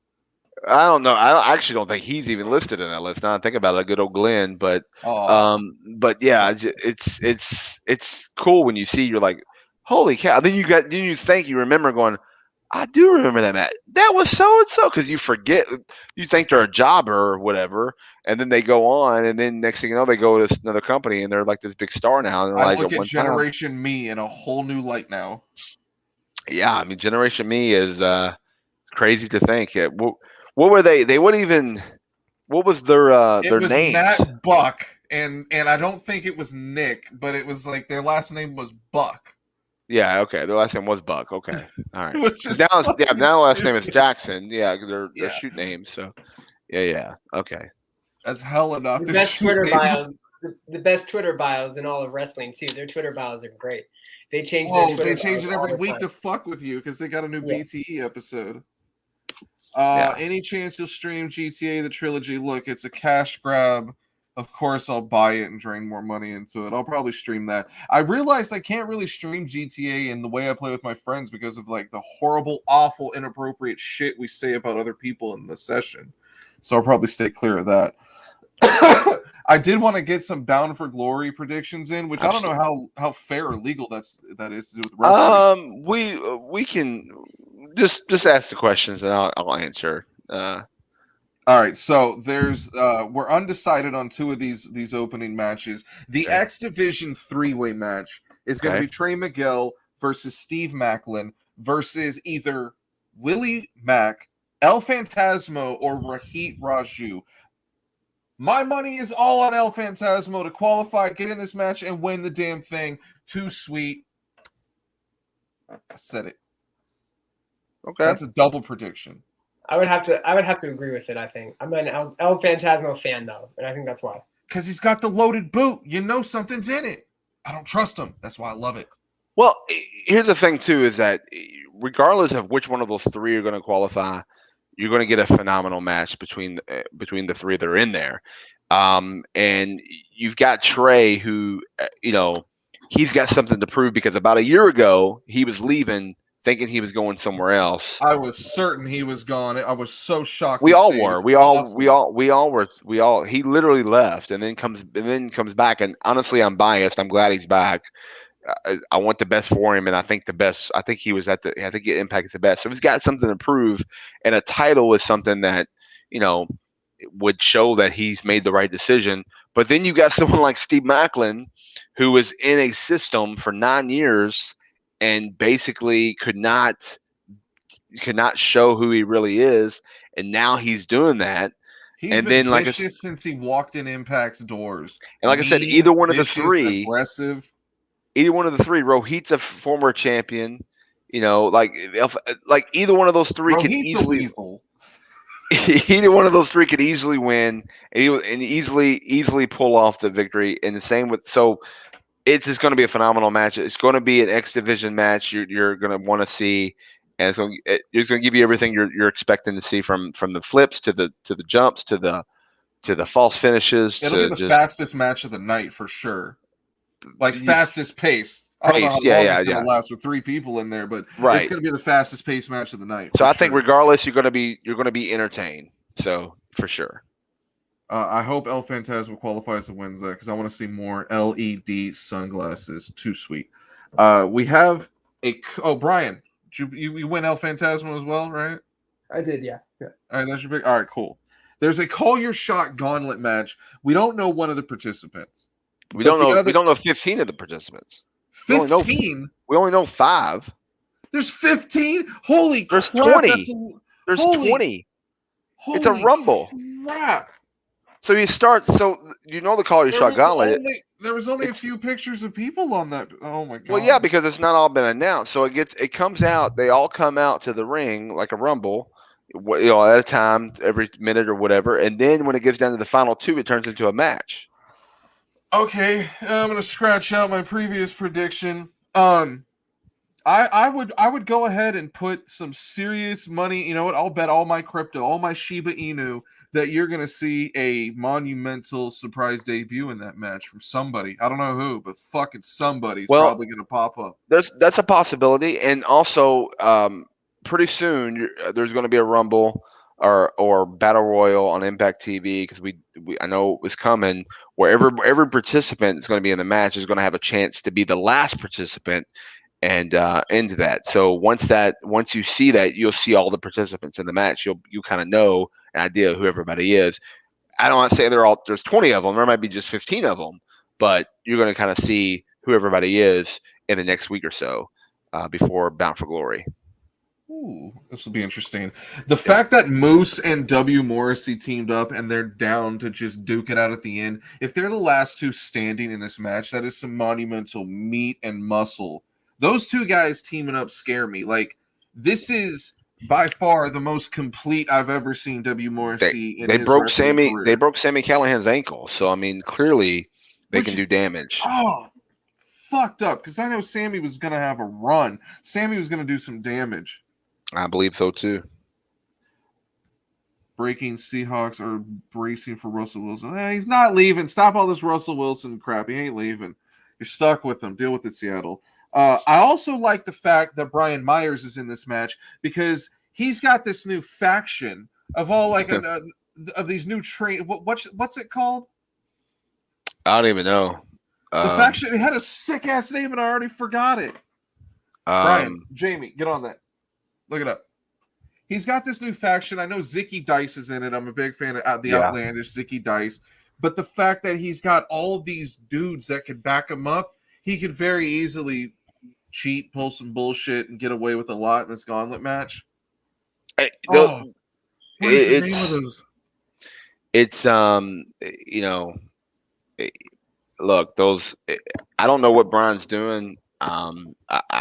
I don't know. I actually don't think he's even listed in that list. Now I think about it, good old Glenn, but yeah, it's cool when you see you're like, holy cow! Then you remember going, I do remember that match. That was so and so because you forget, you think they're a jobber or whatever, and then they go on, and then next thing you know, they go to another company and they're like this big star now. And they're I like look at at one Generation time, Me in a whole new light now. yeah, I mean, Generation Me is crazy to think. What were they? They wouldn't even. What was their It was names? Matt Buck, and I don't think it was Nick, but it was like their last name was Buck. Yeah, okay. Their last name was Buck. Okay, all right. Which is Now, fucking now last name is stupid. Jackson. Yeah, they're Yeah. shoot names. So, yeah. Okay. That's hell enough. The best Twitter bios, the best Twitter bios in all of wrestling too. Their Twitter bios are great. They change. They change it every week to fuck with you because they got a new BTE episode. Any chance you'll stream GTA the trilogy? Look, it's a cash grab. Of course, I'll buy it and drain more money into it. I'll probably stream that. I realized I can't really stream GTA in the way I play with my friends because of like the horrible, awful, inappropriate shit we say about other people in the session. So I'll probably stay clear of that. I did want to get some Bound for Glory predictions in, which absolutely. I don't know how fair or legal that is to do with wrestling. We can just ask the questions and I'll answer. All right, so there's we're undecided on two of these opening matches. The X Division 3-way match is going to be Trey Miguel versus Steve Macklin versus either Willie Mack, El Phantasmo, or Rohit Raju. My money is all on El Phantasmo to qualify, get in this match, and win the damn thing. Too sweet. I said it. Okay, that's a double prediction. I would have to agree with it. I think I'm an El Phantasmo fan though, and I think that's why. Because he's got the loaded boot. You know something's in it. I don't trust him. That's why I love it. Well, here's the thing too: is that regardless of which one of those three are going to qualify, you're going to get a phenomenal match between the three that are in there. And you've got Trey, who he's got something to prove because about a year ago he was leaving, thinking he was going somewhere else. I was certain he was gone. I was so shocked. We he all stayed. were. It's We awesome. all were. He literally left and then comes back. And honestly, I'm biased. I'm glad he's back. I want the best for him, and I think the best. I think he was at the. I think Impact is the best. So he's got something to prove, and a title is something that would show that he's made the right decision. But then you got someone like Steve Macklin, who was in a system for 9 years and basically could not show who he really is, and now he's doing that. He's And been then, vicious since he walked in Impact's doors. I said, Mean, either one of the vicious, three, aggressive. Rohit's a former champion. Like either one of those three could Rohit's a easily. weasel. Either one of those three could easily win and easily pull off the victory. And the same with it's just going to be a phenomenal match. It's going to be an X Division match you're going to want to see, and it's going to give you everything you're expecting to see from the flips to the jumps to the false finishes. It'll be the fastest match of the night for sure. Like fastest pace. I don't know how long it's going to last with 3 people in there, but it's going to be the fastest pace match of the night. So I think regardless, you're going to be entertained. So for sure. I hope El Phantasmo qualifies and wins that because I want to see more LED sunglasses. Too sweet. We have Brian, you win El Phantasmo as well, right? I did, yeah. All right, that's your big. All right, cool. There's a call your shot gauntlet match. We don't know one of the participants. We don't know 15 of the participants. 15? We only know 5. There's 15? Holy There's crap. 20. There's 20. It's a rumble. Crap. So you start. So the call your shot gauntlet. There was only a few pictures of people on that. Oh my god. Well, yeah, because it's not all been announced. So it comes out. They all come out to the ring like a rumble, at a time, every minute or whatever. And then when it gets down to the final 2, it turns into a match. Okay, I'm gonna scratch out my previous prediction. I would go ahead and put some serious money. You know what? I'll bet all my crypto, all my Shiba Inu, that you're gonna see a monumental surprise debut in that match from somebody. I don't know who, but fucking somebody's probably gonna pop up. That's a possibility, and also pretty soon there's going to be a Rumble or Battle Royal on Impact TV because I know it was coming. Where every participant is going to be in the match is going to have a chance to be the last participant and into that. So once you see that, you'll see all the participants in the match. You kind of know an idea of who everybody is. I don't want to say there's 20 of them. There might be just 15 of them, but you're going to kind of see who everybody is in the next week or so before Bound for Glory. Ooh, this will be interesting. The fact that Moose and W. Morrissey teamed up and they're down to just duke it out at the end, if they're the last 2 standing in this match, that is some monumental meat and muscle. Those 2 guys teaming up scare me. Like, this is by far the most complete I've ever seen W. Morrissey in his wrestling career. They broke Sami Callihan's ankle, so I mean, clearly they can do damage. Oh, fucked up, because I know Sami was going to have a run. Sami was going to do some damage. I believe so too. Breaking Seahawks are bracing for Russell Wilson. He's not leaving. Stop all this Russell Wilson crap. He ain't leaving. You're stuck with him. Deal with it, Seattle. I also like the fact that Brian Myers is in this match because he's got this new faction of all of these new train. What's it called? I don't even know. The faction. It had a sick ass name and I already forgot it. Brian, Jamie, get on that. Look it up. He's got this new faction. I know Zicky Dice is in it. I'm a big fan of the Outlandish Zicky Dice. But the fact that he's got all of these dudes that could back him up, he could very easily cheat, pull some bullshit, and get away with a lot in this gauntlet match. What is the name of those? It's look, those. I don't know what Brian's doing. I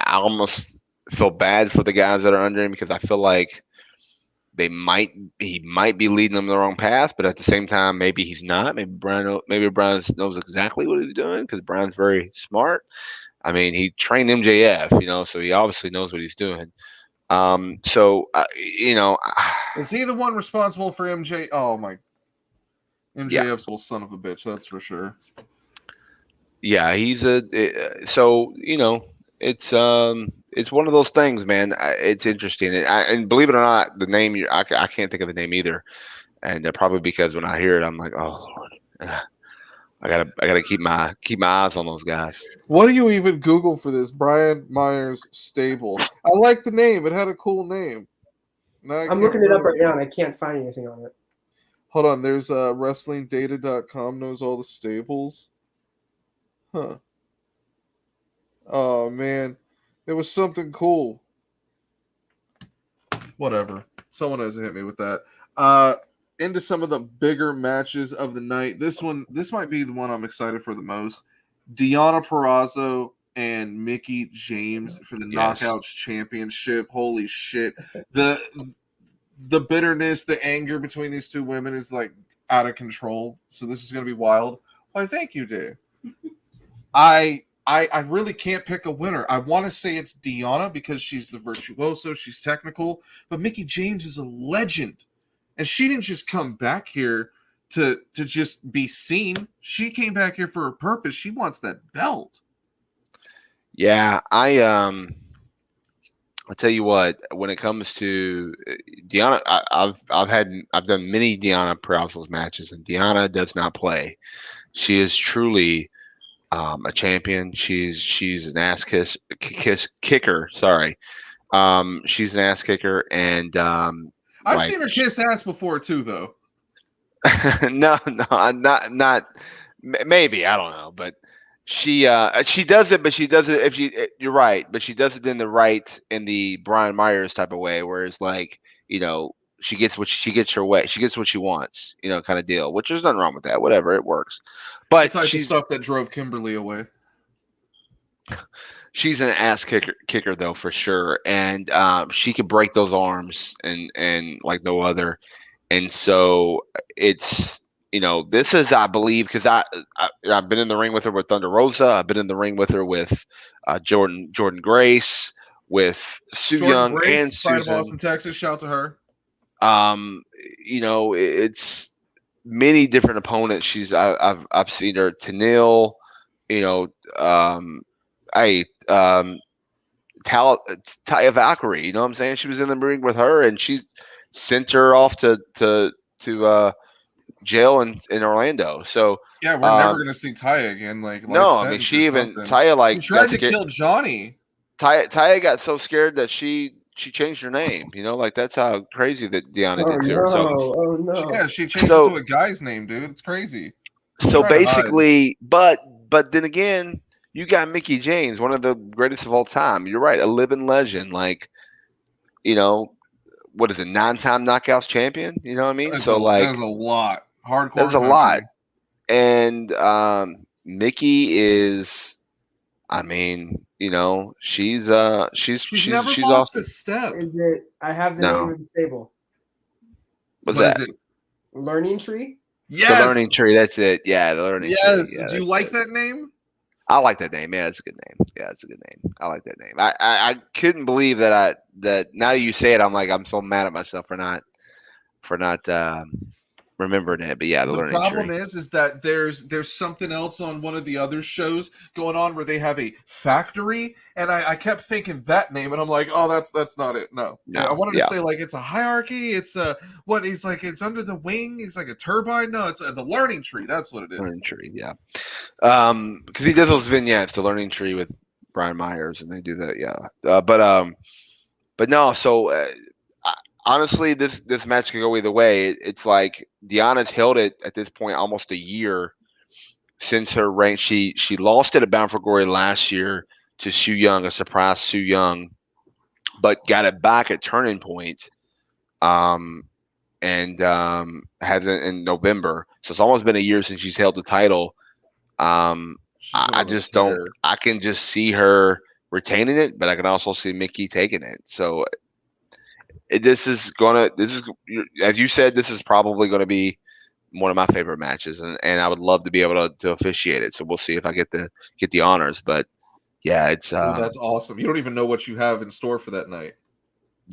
almost feel bad for the guys that are under him because I feel like he might be leading them the wrong path, but at the same time, maybe he's not. Maybe Brian knows exactly what he's doing because Brian's very smart. I mean, he trained MJF, so he obviously knows what he's doing. Is he the one responsible for MJ? Oh my, MJF's little son of a bitch. That's for sure. Yeah, he's so it's one of those things, man. It's interesting, and believe it or not, the name I can't think of the name either, and probably because when I hear it, I'm like, oh Lord, I gotta keep my eyes on those guys. What do you even Google for this? Brian Myers Stable. I like the name. It had a cool name. Now I I'm can't looking it up remember. right now and I can't find anything on it. Hold on. There's WrestlingData.com knows all the stables. Huh. Oh man, it was something cool. Whatever. Someone has to hit me with that. Into some of the bigger matches of the night. This might be the one I'm excited for the most. Deonna Purrazzo and Mickey James for the Yes. Knockouts Championship. Holy shit. The bitterness, the anger between these two women is like out of control. So this is gonna be wild. Why thank you, Dave. I really can't pick a winner. I want to say it's Deonna because she's the virtuoso, she's technical, but Mickey James is a legend. And she didn't just come back here to just be seen. She came back here for a purpose. She wants that belt. Yeah, I'll tell you what. When it comes to Deonna, I've done many Deonna Purrazzo's matches, and Deonna does not play. She is truly a champion. She's an kicker. Sorry, she's an ass kicker, and I've like seen her kiss ass before too, though. no, not maybe I don't know, but she does it, but she does it you're right, but she does it in the Brian Myers type of way, where it's like she gets her way, she gets what she wants, kind of deal. Which there's nothing wrong with that. Whatever, it works. The But type of stuff that drove Kimberly away. she's an ass kicker though, for sure, and she can break those arms and like no other. And so it's this is, I believe, because I've been in the ring with her with Thunder Rosa. I've been in the ring with her with Jordan Grace, with Sue Jordan Young and Grace, Pride of Susan. Austin, Texas. Shout to her. Um, it's many different opponents. I've seen her Tennille, you know, I Taya Valkyrie. You know what I'm saying? She was in the ring with her, and she sent her off to jail in Orlando. So Yeah, we're never gonna see Taya again. Like life no, I mean sentence or something. Taya She like tried got to scared. kill Johnny. Taya got so scared that she changed her name. Like that's how crazy that Deonna Oh did to her. no! Oh no! Yeah, she changed it to So a guy's name, dude. It's crazy. so Trying to hide. basically, but then again, you got Mickey James, one of the greatest of all time. You're right, a living legend. Like you know, what is it, 9-time knockouts champion? You know what I mean? That's So that is like a lot. that's Hardcore a lot. country. And Mickey is, I mean, She's never she's lost a awesome. step. Is it? I have the name No, of the stable. what's What is that? it? Learning Tree. The Yes. Learning Tree. That's it. Yeah, the Learning Tree. Yes. Yeah, Do you that's like it. that name? I like that name. Yeah, it's a good name. Yeah, it's a good name. I like that name. I couldn't believe that now you say it, I'm like I'm so mad at myself for not remembering it. But yeah, the The Learning problem Tree. is that there's something else on one of the other shows going on where they have a factory, and I kept thinking that name, and I'm like, oh, that's not it. No, No, yeah, I wanted to yeah, say like it's a hierarchy. It's what he's like. It's under the wing. He's like a turbine. No, it's the learning tree. That's what it is. Learning Tree. Yeah. Because he does those vignettes, the Learning Tree with Brian Myers, and they do that. Yeah. But no. So honestly, this match could go either way. It's like Deanna's held it at this point almost a year since her reign. She lost it at Bound for Glory last year to Sue Young, a surprise Sue Young, but got it back at Turning Point. Um, and has it in November. So it's almost been a year since she's held the title. She's been I on a just don't. tear. I can just see her retaining it, but I can also see Mickey taking it. So this is as you said, this is probably gonna be one of my favorite matches, and I would love to be able to officiate it. So we'll see if I get the honors. But yeah, it's Dude, that's awesome. You don't even know what you have in store for that night.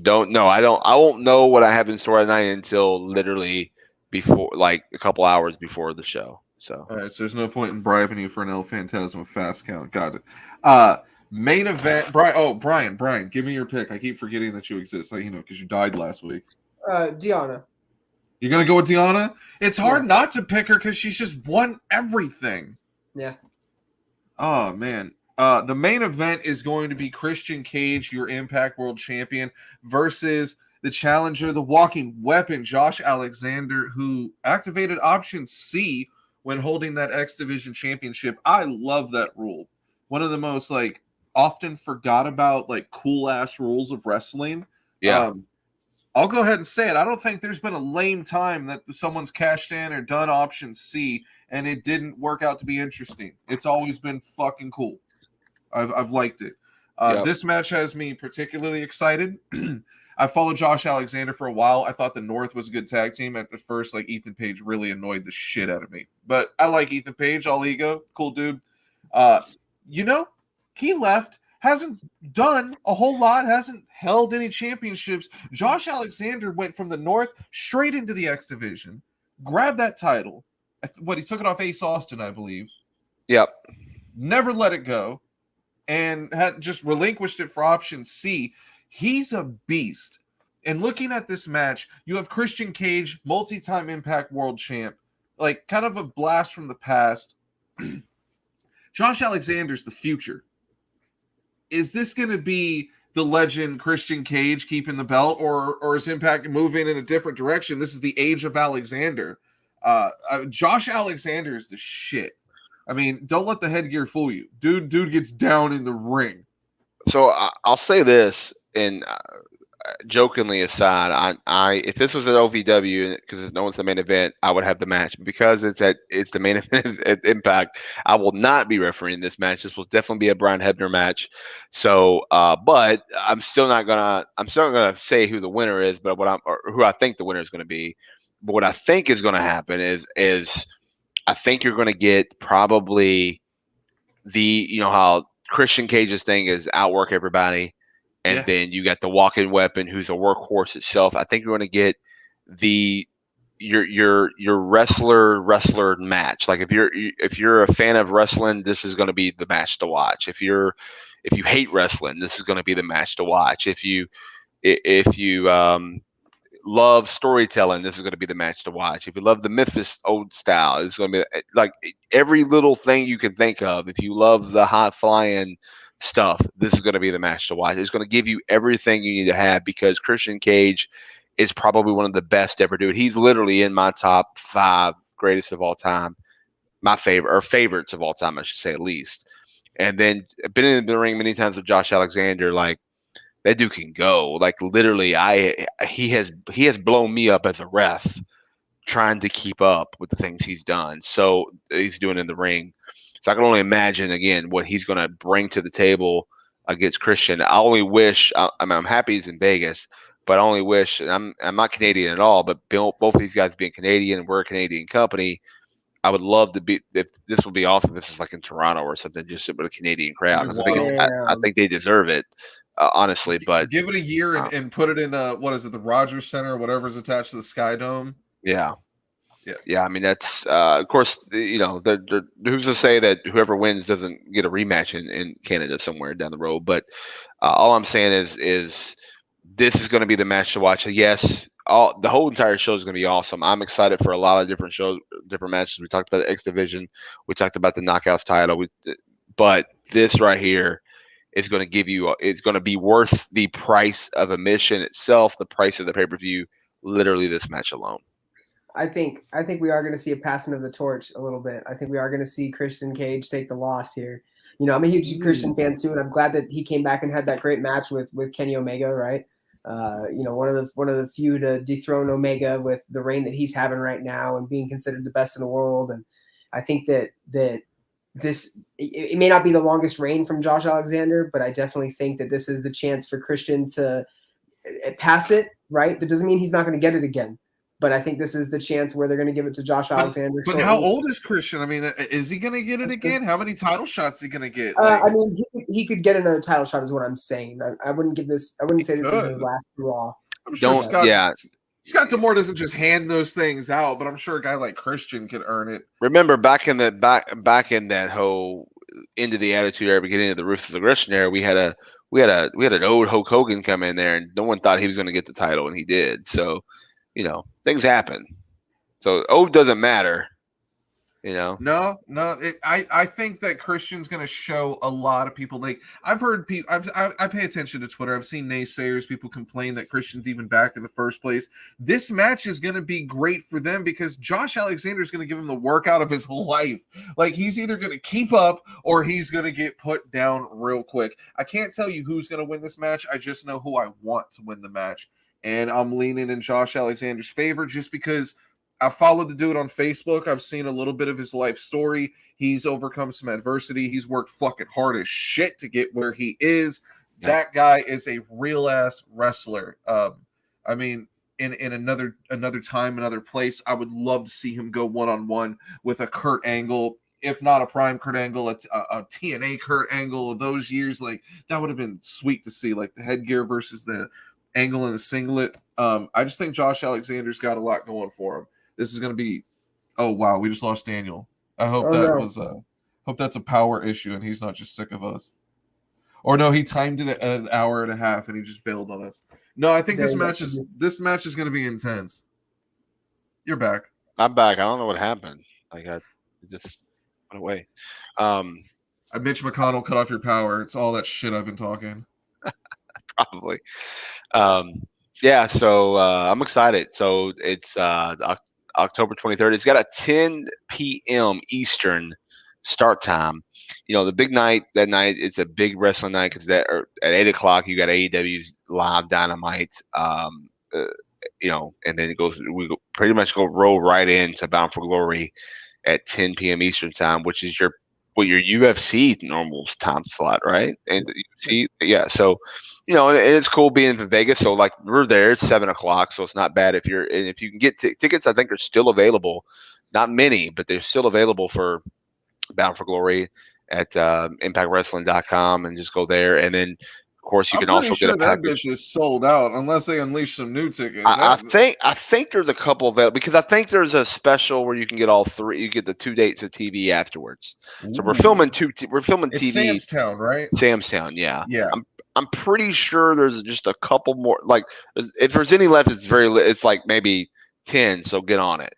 don't know. I won't know what I have in store at night until literally before, like a couple hours before the show. So, all right, so there's no point in bribing you for an El Phantasma fast count. Got it. Main event, Brian. Oh, Brian, give me your pick. I keep forgetting that you exist. Because you died last week. Deanna. You're gonna go with Deanna? It's hard Yeah. not to pick her because she's just won everything. Yeah. Oh man. The main event is going to be Christian Cage, your Impact World Champion, versus the challenger, the walking weapon, Josh Alexander, who activated option C when holding that X Division Championship. I love that rule. One of the most often forgot about cool ass rules of wrestling. yeah. I'll go ahead and say it. I don't think there's been a lame time that someone's cashed in or done option C and it didn't work out to be interesting. It's always been fucking cool. I've liked it. Yep. This match has me particularly excited. I followed Josh Alexander for a while. I thought the North was a good tag team. At first, Ethan Page really annoyed the shit out of me. But I like Ethan Page, all ego, cool dude. He left, hasn't done a whole lot, hasn't held any championships. Josh Alexander went from the North straight into the X Division, grabbed that title. He took it off Ace Austin, I believe. Yep. Never let it go, and had just relinquished it for option C. He's a beast. And looking at this match, you have Christian Cage, multi-time Impact World Champ, kind of a blast from the past. Josh Alexander's the future. Is this going to be the legend Christian Cage keeping the belt, or is Impact moving in a different direction? This is the age of Alexander. Josh Alexander is the shit. I mean, don't let the headgear fool you. Dude gets down in the ring. So I'll say this, and jokingly aside, I if this was at OVW because no one's the main event, I would have the match. Because it's the main event at Impact, I will not be refereeing this match. This will definitely be a Brian Hebner match. So, but I'm still not gonna say who the winner is, but or who I think the winner is gonna be. But what I think is gonna happen is I think you're gonna get probably how Christian Cage's thing is outwork everybody. And then you got the walk-in weapon, who's a workhorse itself. I think you're going to get your wrestler match. Like if you're a fan of wrestling, this is going to be the match to watch. If you hate wrestling, this is going to be the match to watch. If you love storytelling, this is going to be the match to watch. If you love the Memphis old style, it's going to be like every little thing you can think of. If you love the hot flying stuff, this is going to be the match to watch. It's going to give you everything you need to have, because Christian Cage is probably one of the best to ever do it. He's literally in my top 5 greatest of all time, my favorite, or favorites of all time, I should say, at least. And then been in the ring many times with Josh Alexander. That dude can go. Literally, he has blown me up as a ref trying to keep up with the things he's done. So he's doing in the ring. So I can only imagine again what he's going to bring to the table against Christian. I only wish. I'm happy he's in Vegas, but I only wish. I'm not Canadian at all, but both of these guys being Canadian, we're a Canadian company. I would love to be. If this would be awesome, if this is in Toronto or something, just with a Canadian crowd, because I think they deserve it. Honestly, but give it a year and put it in what is it, the Rogers Center or whatever's attached to the Sky Dome. Yeah. I mean, that's of course, who's to say that whoever wins doesn't get a rematch in Canada somewhere down the road. But all I'm saying is this is going to be the match to watch. Yes, the whole entire show is going to be awesome. I'm excited for a lot of different shows, different matches. We talked about the X Division, we talked about the Knockouts title, but this right here is going to give you. It's going to be worth the price of admission itself, the price of the pay-per-view. Literally, this match alone. I think we are going to see a passing of the torch a little bit. I think we are going to see Christian Cage take the loss here. I'm a huge Christian fan too, and I'm glad that he came back and had that great match with Kenny Omega, right? One of the few to dethrone Omega with the reign that he's having right now and being considered the best in the world. And I think that this it may not be the longest reign from Josh Alexander, but I definitely think that this is the chance for Christian to pass it, right? That doesn't mean he's not going to get it again. But I think this is the chance where they're going to give it to Josh Alexander. But how old is Christian? I mean, is he going to get it again? How many title shots is he going to get? I mean, he could get another title shot, is what I'm saying. I wouldn't say this is his last draw. I'm sure Scott D'Amore doesn't just hand those things out, but I'm sure a guy like Christian could earn it. Remember back in that whole end of the Attitude Era, beginning of the Ruthless Aggression Era, we had an old Hulk Hogan come in there, and no one thought he was going to get the title, and he did. So, things happen. So old doesn't matter. No. I think that Christian's going to show a lot of people. Like I've heard people, I pay attention to Twitter. I've seen naysayers, people complain that Christian's even back in the first place. This match is going to be great for them because Josh Alexander is going to give him the workout of his life. Like he's either going to keep up or he's going to get put down real quick. I can't tell you who's going to win this match. I just know who I want to win the match. And I'm leaning in Josh Alexander's favor just because I followed the dude on Facebook. I've seen a little bit of his life story. He's overcome some adversity. He's worked fucking hard as shit to get where he is. Yeah. That guy is a real ass wrestler. I mean, in another time, another place, I would love to see him go one-on-one with a Kurt Angle, if not a prime Kurt Angle, a TNA Kurt Angle of those years. Like that would have been sweet to see, like the headgear versus the Angle and the singlet. I just think Josh Alexander's got a lot going for him. This is going to be. Oh wow, we just lost Daniel. I hope hope that's a power issue and he's not just sick of us. Or no, he timed it at an hour and a half and he just bailed on us. No, I think this match is going to be intense. You're back. I'm back. I don't know what happened. It just went away. Mitch McConnell cut off your power. It's all that shit I've been talking. Probably. Yeah. So I'm excited. So it's October 23rd. It's got a 10 p.m. Eastern start time. The big night that night, it's a big wrestling night because at 8 o'clock, you got AEW's Live Dynamite. And then pretty much roll right into Bound for Glory at 10 p.m. Eastern time, which is your UFC normal time slot, right? And UFC, yeah. So, and it's cool being in Vegas. So like we're there, it's 7 o'clock. So it's not bad if you can get tickets. I think are still available. Not many, but they're still available for Bound for Glory at ImpactWrestling.com, and just go there. And then of course you can also get a package. That bitch is sold out unless they unleash some new tickets. I think there's a couple available because I think there's a special where you can get all three. You get the 2 dates of TV afterwards. Ooh. So we're filming TV. Sam's Town, right? Sam's Town, yeah. Yeah. I'm pretty sure there's just a couple more. Like if there's any left, it's like maybe 10. So get on it.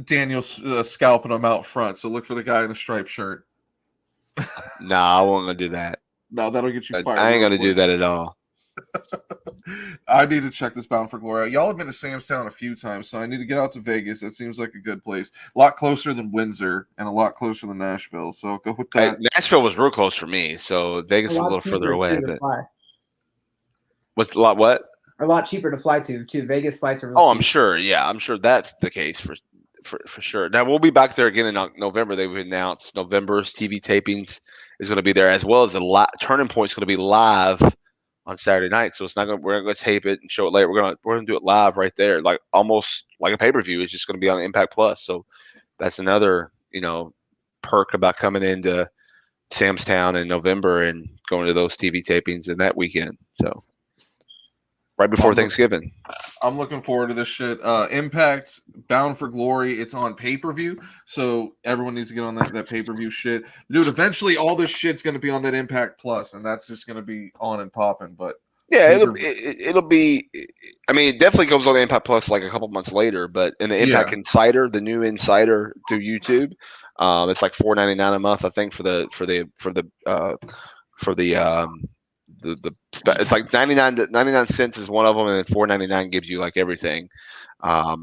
Daniel's scalping them out front. So look for the guy in the striped shirt. No, I won't gonna do that. No, that'll get you fired. I ain't gonna do that at all. I need to check this Bound for Glory out. Y'all have been to Sam's Town a few times, so I need to get out to Vegas. That seems like a good place. A lot closer than Windsor and a lot closer than Nashville. So go with that. Nashville was real close for me, so Vegas is a little further away. What's a lot? What? A lot cheaper to fly to too. Vegas flights are. Really cheap. I'm sure. Yeah, I'm sure that's the case for sure. Now we'll be back there again in November. They've announced November's TV tapings is going to be there, as well as the Turning Point is going to be live on Saturday night. So we're going to tape it and show it later. We're going to do it live right there, like almost like a pay-per-view. It's just going to be on Impact Plus. So that's another perk about coming into Sam's Town in November and going to those TV tapings in that weekend. So right before Thanksgiving. I'm looking forward to this shit. Impact, Bound for Glory, it's on pay-per-view, so everyone needs to get on that pay-per-view shit. Dude, eventually all this shit's going to be on that Impact Plus, and that's just going to be on and popping, but... Yeah, it'll be... I mean, it definitely goes on the Impact Plus like a couple months later, but in the Impact Insider, the new Insider through YouTube, it's like $4.99 a month, I think, it's like 99 cents is one of them, and then $4.99 gives you like everything. Yeah,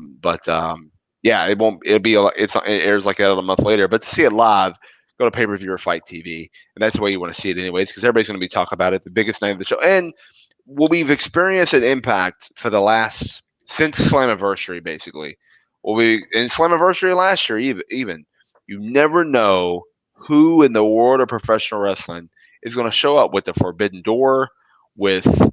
it airs like that a month later. But to see it live, go to pay-per-view or Fight TV, and that's the way you want to see it anyways, because everybody's going to be talking about it. The biggest night of the show, and what we've experienced at Impact for since Slammiversary, basically. In Slammiversary last year, even you never know who in the world of professional wrestling is going to show up with the Forbidden Door, with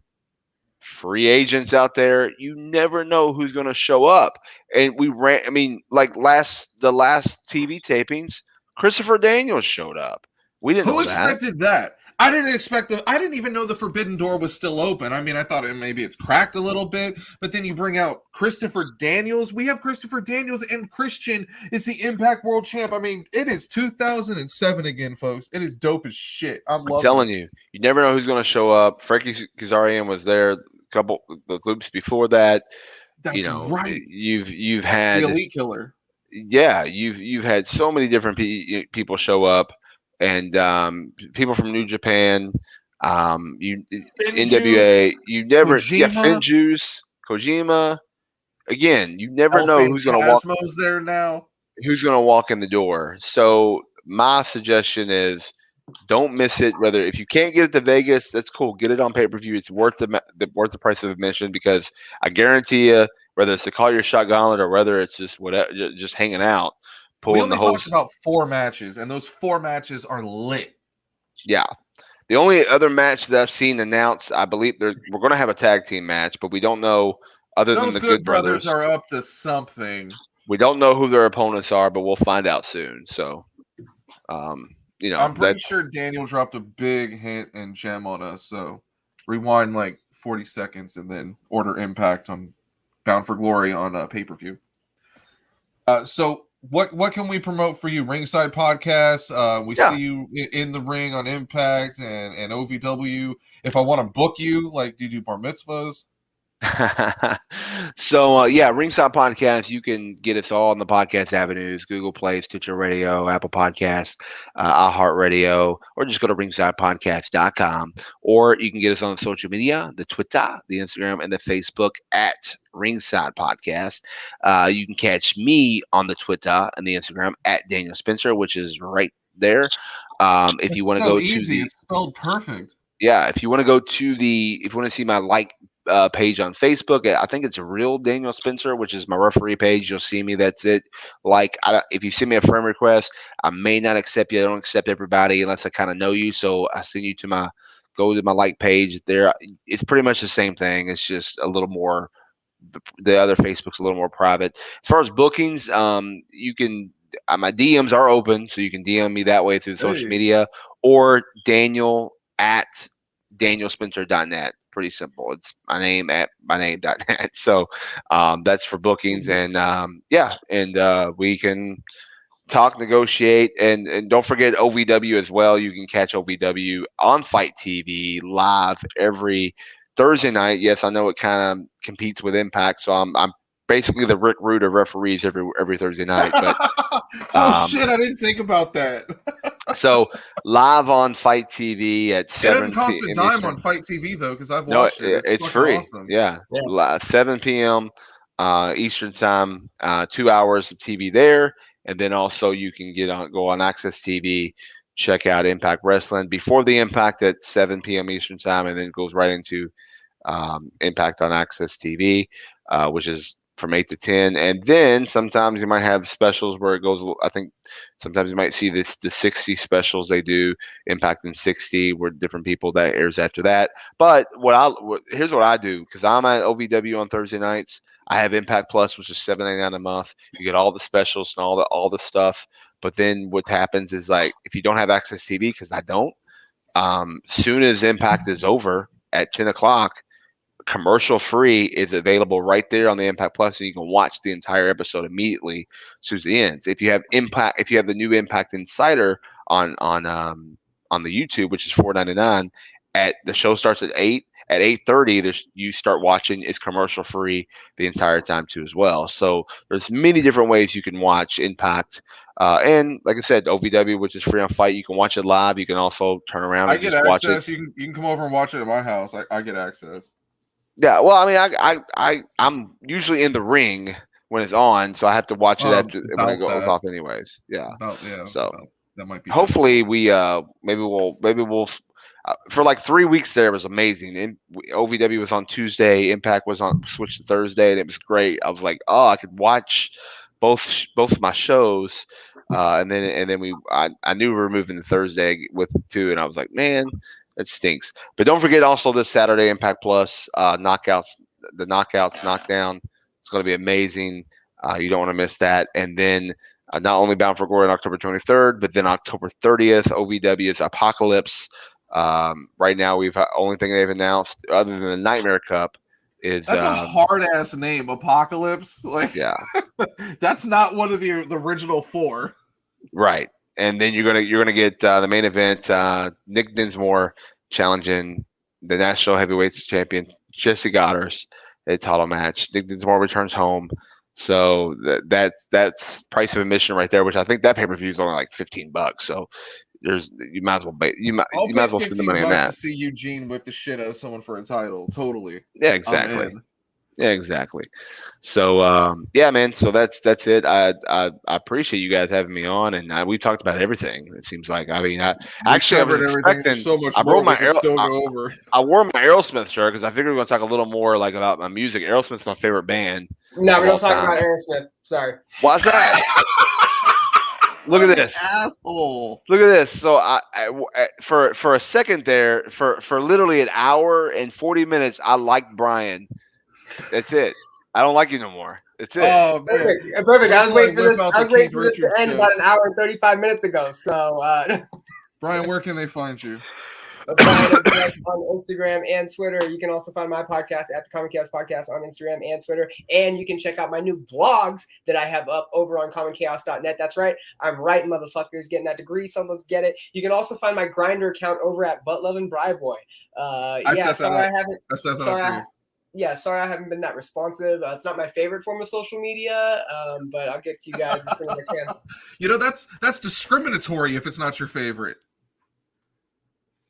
free agents out there. You never know who's going to show up. And the last TV tapings, Christopher Daniels showed up. We didn't know that. Who expected that? I didn't even know the Forbidden Door was still open. I mean, I thought maybe it's cracked a little bit, but then you bring out Christopher Daniels. We have Christopher Daniels, and Christian is the Impact World Champ. I mean, it is 2007 again, folks. It is dope as shit. I'm loving telling it. you never know who's going to show up. Frankie Kazarian was there a couple the loops before that. That's right. You've The had Elite Killer. you've had so many different people show up, and people from New Japan, Spin Juice, NWA. You never, Kojima. Finjuice, Kojima. Again, you never El know Phantasmo's there now. who's gonna walk in the door. So my suggestion is, don't miss it. Whether if you can't get it to Vegas, that's cool. Get it on pay per view. It's worth worth the price of admission, because I guarantee you, whether it's the Call Your Shot Gauntlet or whether it's just whatever, just hanging out, We pulling the only whole. talked about 4 matches, and those 4 matches are lit. Yeah. The only other match that I've seen announced, I believe we're going to have a tag team match, but we don't know, other than Those the Good Good Brothers Brothers. are up to something. We don't know who their opponents are, but we'll find out soon. So, I'm pretty sure Daniel dropped a big hint and gem on us. So rewind like 40 seconds and then order Impact on Bound for Glory on pay-per-view. So what can we promote for you? Ringside Podcast. We see you in the ring on Impact and OVW. If I want to book you, like, do you do bar mitzvahs? So Ringside Podcast, you can get us all on the podcast avenues: Google Play, Stitcher Radio, Apple Podcasts, iHeartRadio, or just go to ringsidepodcast.com. Or you can get us on social media: the Twitter, the Instagram, and the Facebook at Ringside Podcast. You can catch me on the Twitter and the Instagram at Daniel Spencer, which is right there. If you want to go easy. to the, it's spelled perfect. Yeah, if you want to go to the, if you want to see my page on Facebook, I think it's Real Daniel Spencer, which is my referee page. You'll see me. That's it. If you send me a friend request, I may not accept you. I don't accept everybody unless I kind of know you. So I send you to go to my page there. It's pretty much the same thing. It's just a little more, the other Facebook's a little more private. As far as bookings, you can, my DMs are open, so you can DM me that way through social media, or Daniel at danielspencer.net. Pretty simple. It's my name at my name.net. So that's for bookings. And we can talk, negotiate, and don't forget OVW as well. You can catch OVW on Fight TV live every Thursday night. Yes, I know it kind of competes with Impact, so I'm basically the Rick Rude of referees every Thursday night. But shit, I didn't think about that. So live on Fight TV at 7 p.m. It doesn't cost a dime on Fight TV though, because I've watched it. It's free. Awesome. Yeah. 7 p.m. Eastern time. 2 hours of TV there, and then also you can go on Access TV, check out Impact Wrestling before the Impact at 7 p.m. Eastern time, and then it goes right into Impact on Access TV, which is from 8 to 10. And then sometimes you might have specials where it goes, I think sometimes you might see the 60 specials they do, Impact in 60, where different people that airs after that. But here's what I do, because I'm at OVW on Thursday nights. I have Impact Plus, which is $7.99 a month. You get all the specials and all the stuff. But then what happens is, like, if you don't have Access TV, because I don't, soon as Impact is over at 10 o'clock, commercial free is available right there on the Impact Plus, and you can watch the entire episode immediately as soon as it ends. If you have the new Impact Insider on the YouTube, which is $4.99, at the show starts at 8. At 8:30, you start watching. It's commercial free the entire time too, as well. So there's many different ways you can watch Impact. And like I said, OVW, which is free on Fight, you can watch it live. You can also turn around and just watch it. You can come over and watch it at my house. I get access. Yeah, well, I mean, I'm usually in the ring when it's on, so I have to watch it after when it goes off, anyways. Yeah. That might be. Hopefully, maybe we'll for like 3 weeks there, it was amazing. And OVW was on Tuesday, Impact was on switched to Thursday, and it was great. I was like, oh, I could watch both of my shows, and then I knew we were moving to Thursday with two, and I was like, man, it stinks. But don't forget also this Saturday, Impact Plus, knockouts, knockdown. It's going to be amazing. You don't want to miss that. And then not only Bound for Glory on October 23rd, but then October 30th, OVW's Apocalypse Right now, only thing they've announced other than the Nightmare Cup is that's a hard ass name, Apocalypse. Like, yeah, that's not one of the original 4. right. And then you're gonna get the main event. Nick Dinsmore challenging the national heavyweight champion Jesse Goddard's a title match. Nick Dinsmore returns home, so that's price of admission right there. Which I think that pay per view is only like $15. So you might as well you might as well spend the money on that. To see Eugene whip the shit out of someone for a title. Totally. Yeah, exactly. Yeah, exactly. So yeah, man. So that's it. I appreciate you guys having me on, and we talked about everything. It seems like. I mean, I was expecting so much I more. wore my go over. I wore my Aerosmith shirt because I figured we were going to talk a little more like about my music. Aerosmith's my favorite band. No, we don't talk about Aerosmith. Sorry. Why's that? Look at this, asshole. Look at this. So I for a second there, for literally an hour and 40 minutes, I liked Brian. That's it. I don't like you no more. That's it. Oh, perfect. Perfect. I was waiting for this. I was waiting for this to end about an hour and 35 minutes ago. So, Brian, where can they find you? Brian on Instagram and Twitter. You can also find my podcast at the Common Chaos Podcast on Instagram and Twitter. And you can check out my new blogs that I have up over on commonchaos.net. That's right. I'm writing, motherfuckers, getting that degree. So let's get it. You can also find my Grindr account over at Butt Lovin' Bri Boy. Sorry I haven't been that responsive. It's not my favorite form of social media, but I'll get to you guys as soon as I can. You know, that's discriminatory if it's not your favorite.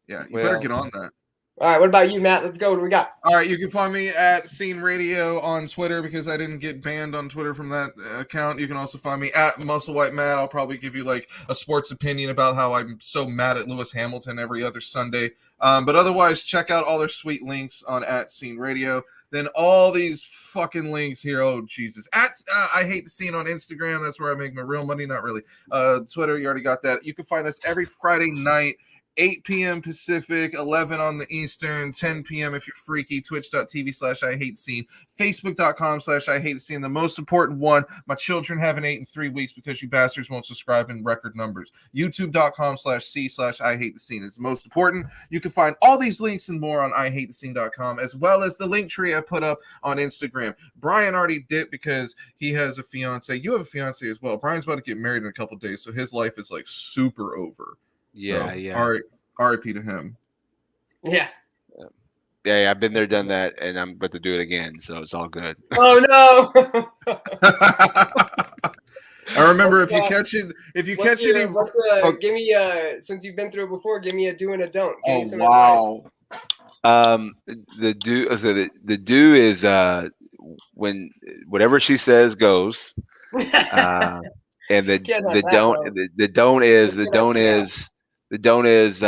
Yeah, you better get on that. All right, what about you, Matt? Let's go. What do we got? All right, you can find me at Scene Radio on Twitter because I didn't get banned on Twitter from that account. You can also find me at Musselwhite Matt. I'll probably give you like a sports opinion about how I'm so mad at Lewis Hamilton every other Sunday. But otherwise, check out all their sweet links on at Scene Radio. Then all these fucking links here. Oh, Jesus. At iHateTheScene on Instagram. That's where I make my real money. Not really. Twitter, you already got that. You can find us every Friday night. 8 p.m. Pacific, 11 on the Eastern, 10 p.m. if you're freaky, twitch.tv/iHateTheScene, facebook.com/iHateTheScene. The most important one, my children haven't ate in 3 weeks because you bastards won't subscribe in record numbers. youtube.com/c/iHateTheScene is the most important. You can find all these links and more on iHateTheScene.com, as well as the link tree I put up on Instagram. Brian already did because he has a fiance. You have a fiance as well. Brian's about to get married in a couple days, so his life is like super over. Yeah, so, yeah. All right, RIP to him. Yeah. Yeah, I've been there, done that, and I'm about to do it again, so it's all good. Oh no! I remember if you catch it, give me since you've been through it before, give me a do and a don't. Oh wow. The do is when whatever she says goes. And the don't is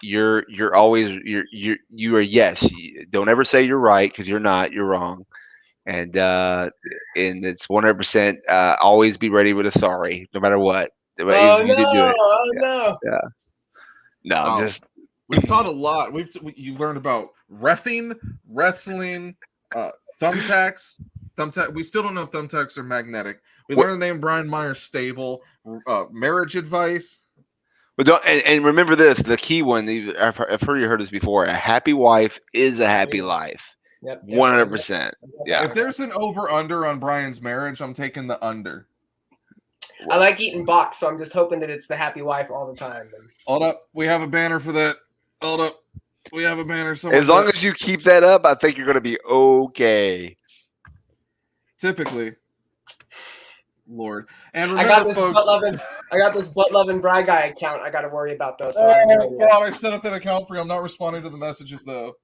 you're always you are yes. Don't ever say you're right because you're not. You're wrong. And it's 100%. Always be ready with a sorry, no matter what. No! Just we've taught a lot. You learned about reffing, wrestling, thumbtacks. We still don't know if thumbtacks are magnetic. We learned the name Brian Myers Stable, marriage advice. But and remember this: the key one. I've heard you heard this before. A happy wife is a happy life. 100%. Yeah. If there's an over/under on Brian's marriage, I'm taking the under. I like eating box, so I'm just hoping that it's the happy wife all the time. Hold up, we have a banner for that. Hold up, we have a banner. As long as you keep that up, I think you're going to be okay. Typically. Lord. And remember, folks, I got this butt loving Bri guy account I got to worry about though. So I set up that account for you. I'm not responding to the messages though.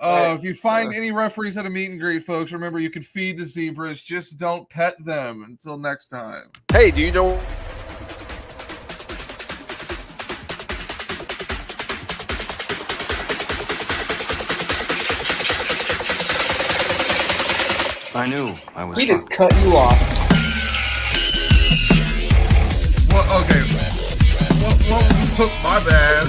If you find any referees at a meet and greet, folks, remember you can feed the zebras. Just don't pet them. Until next time. Hey, do you know? I knew I was. He just cut you off. Well, okay. Well, my bad.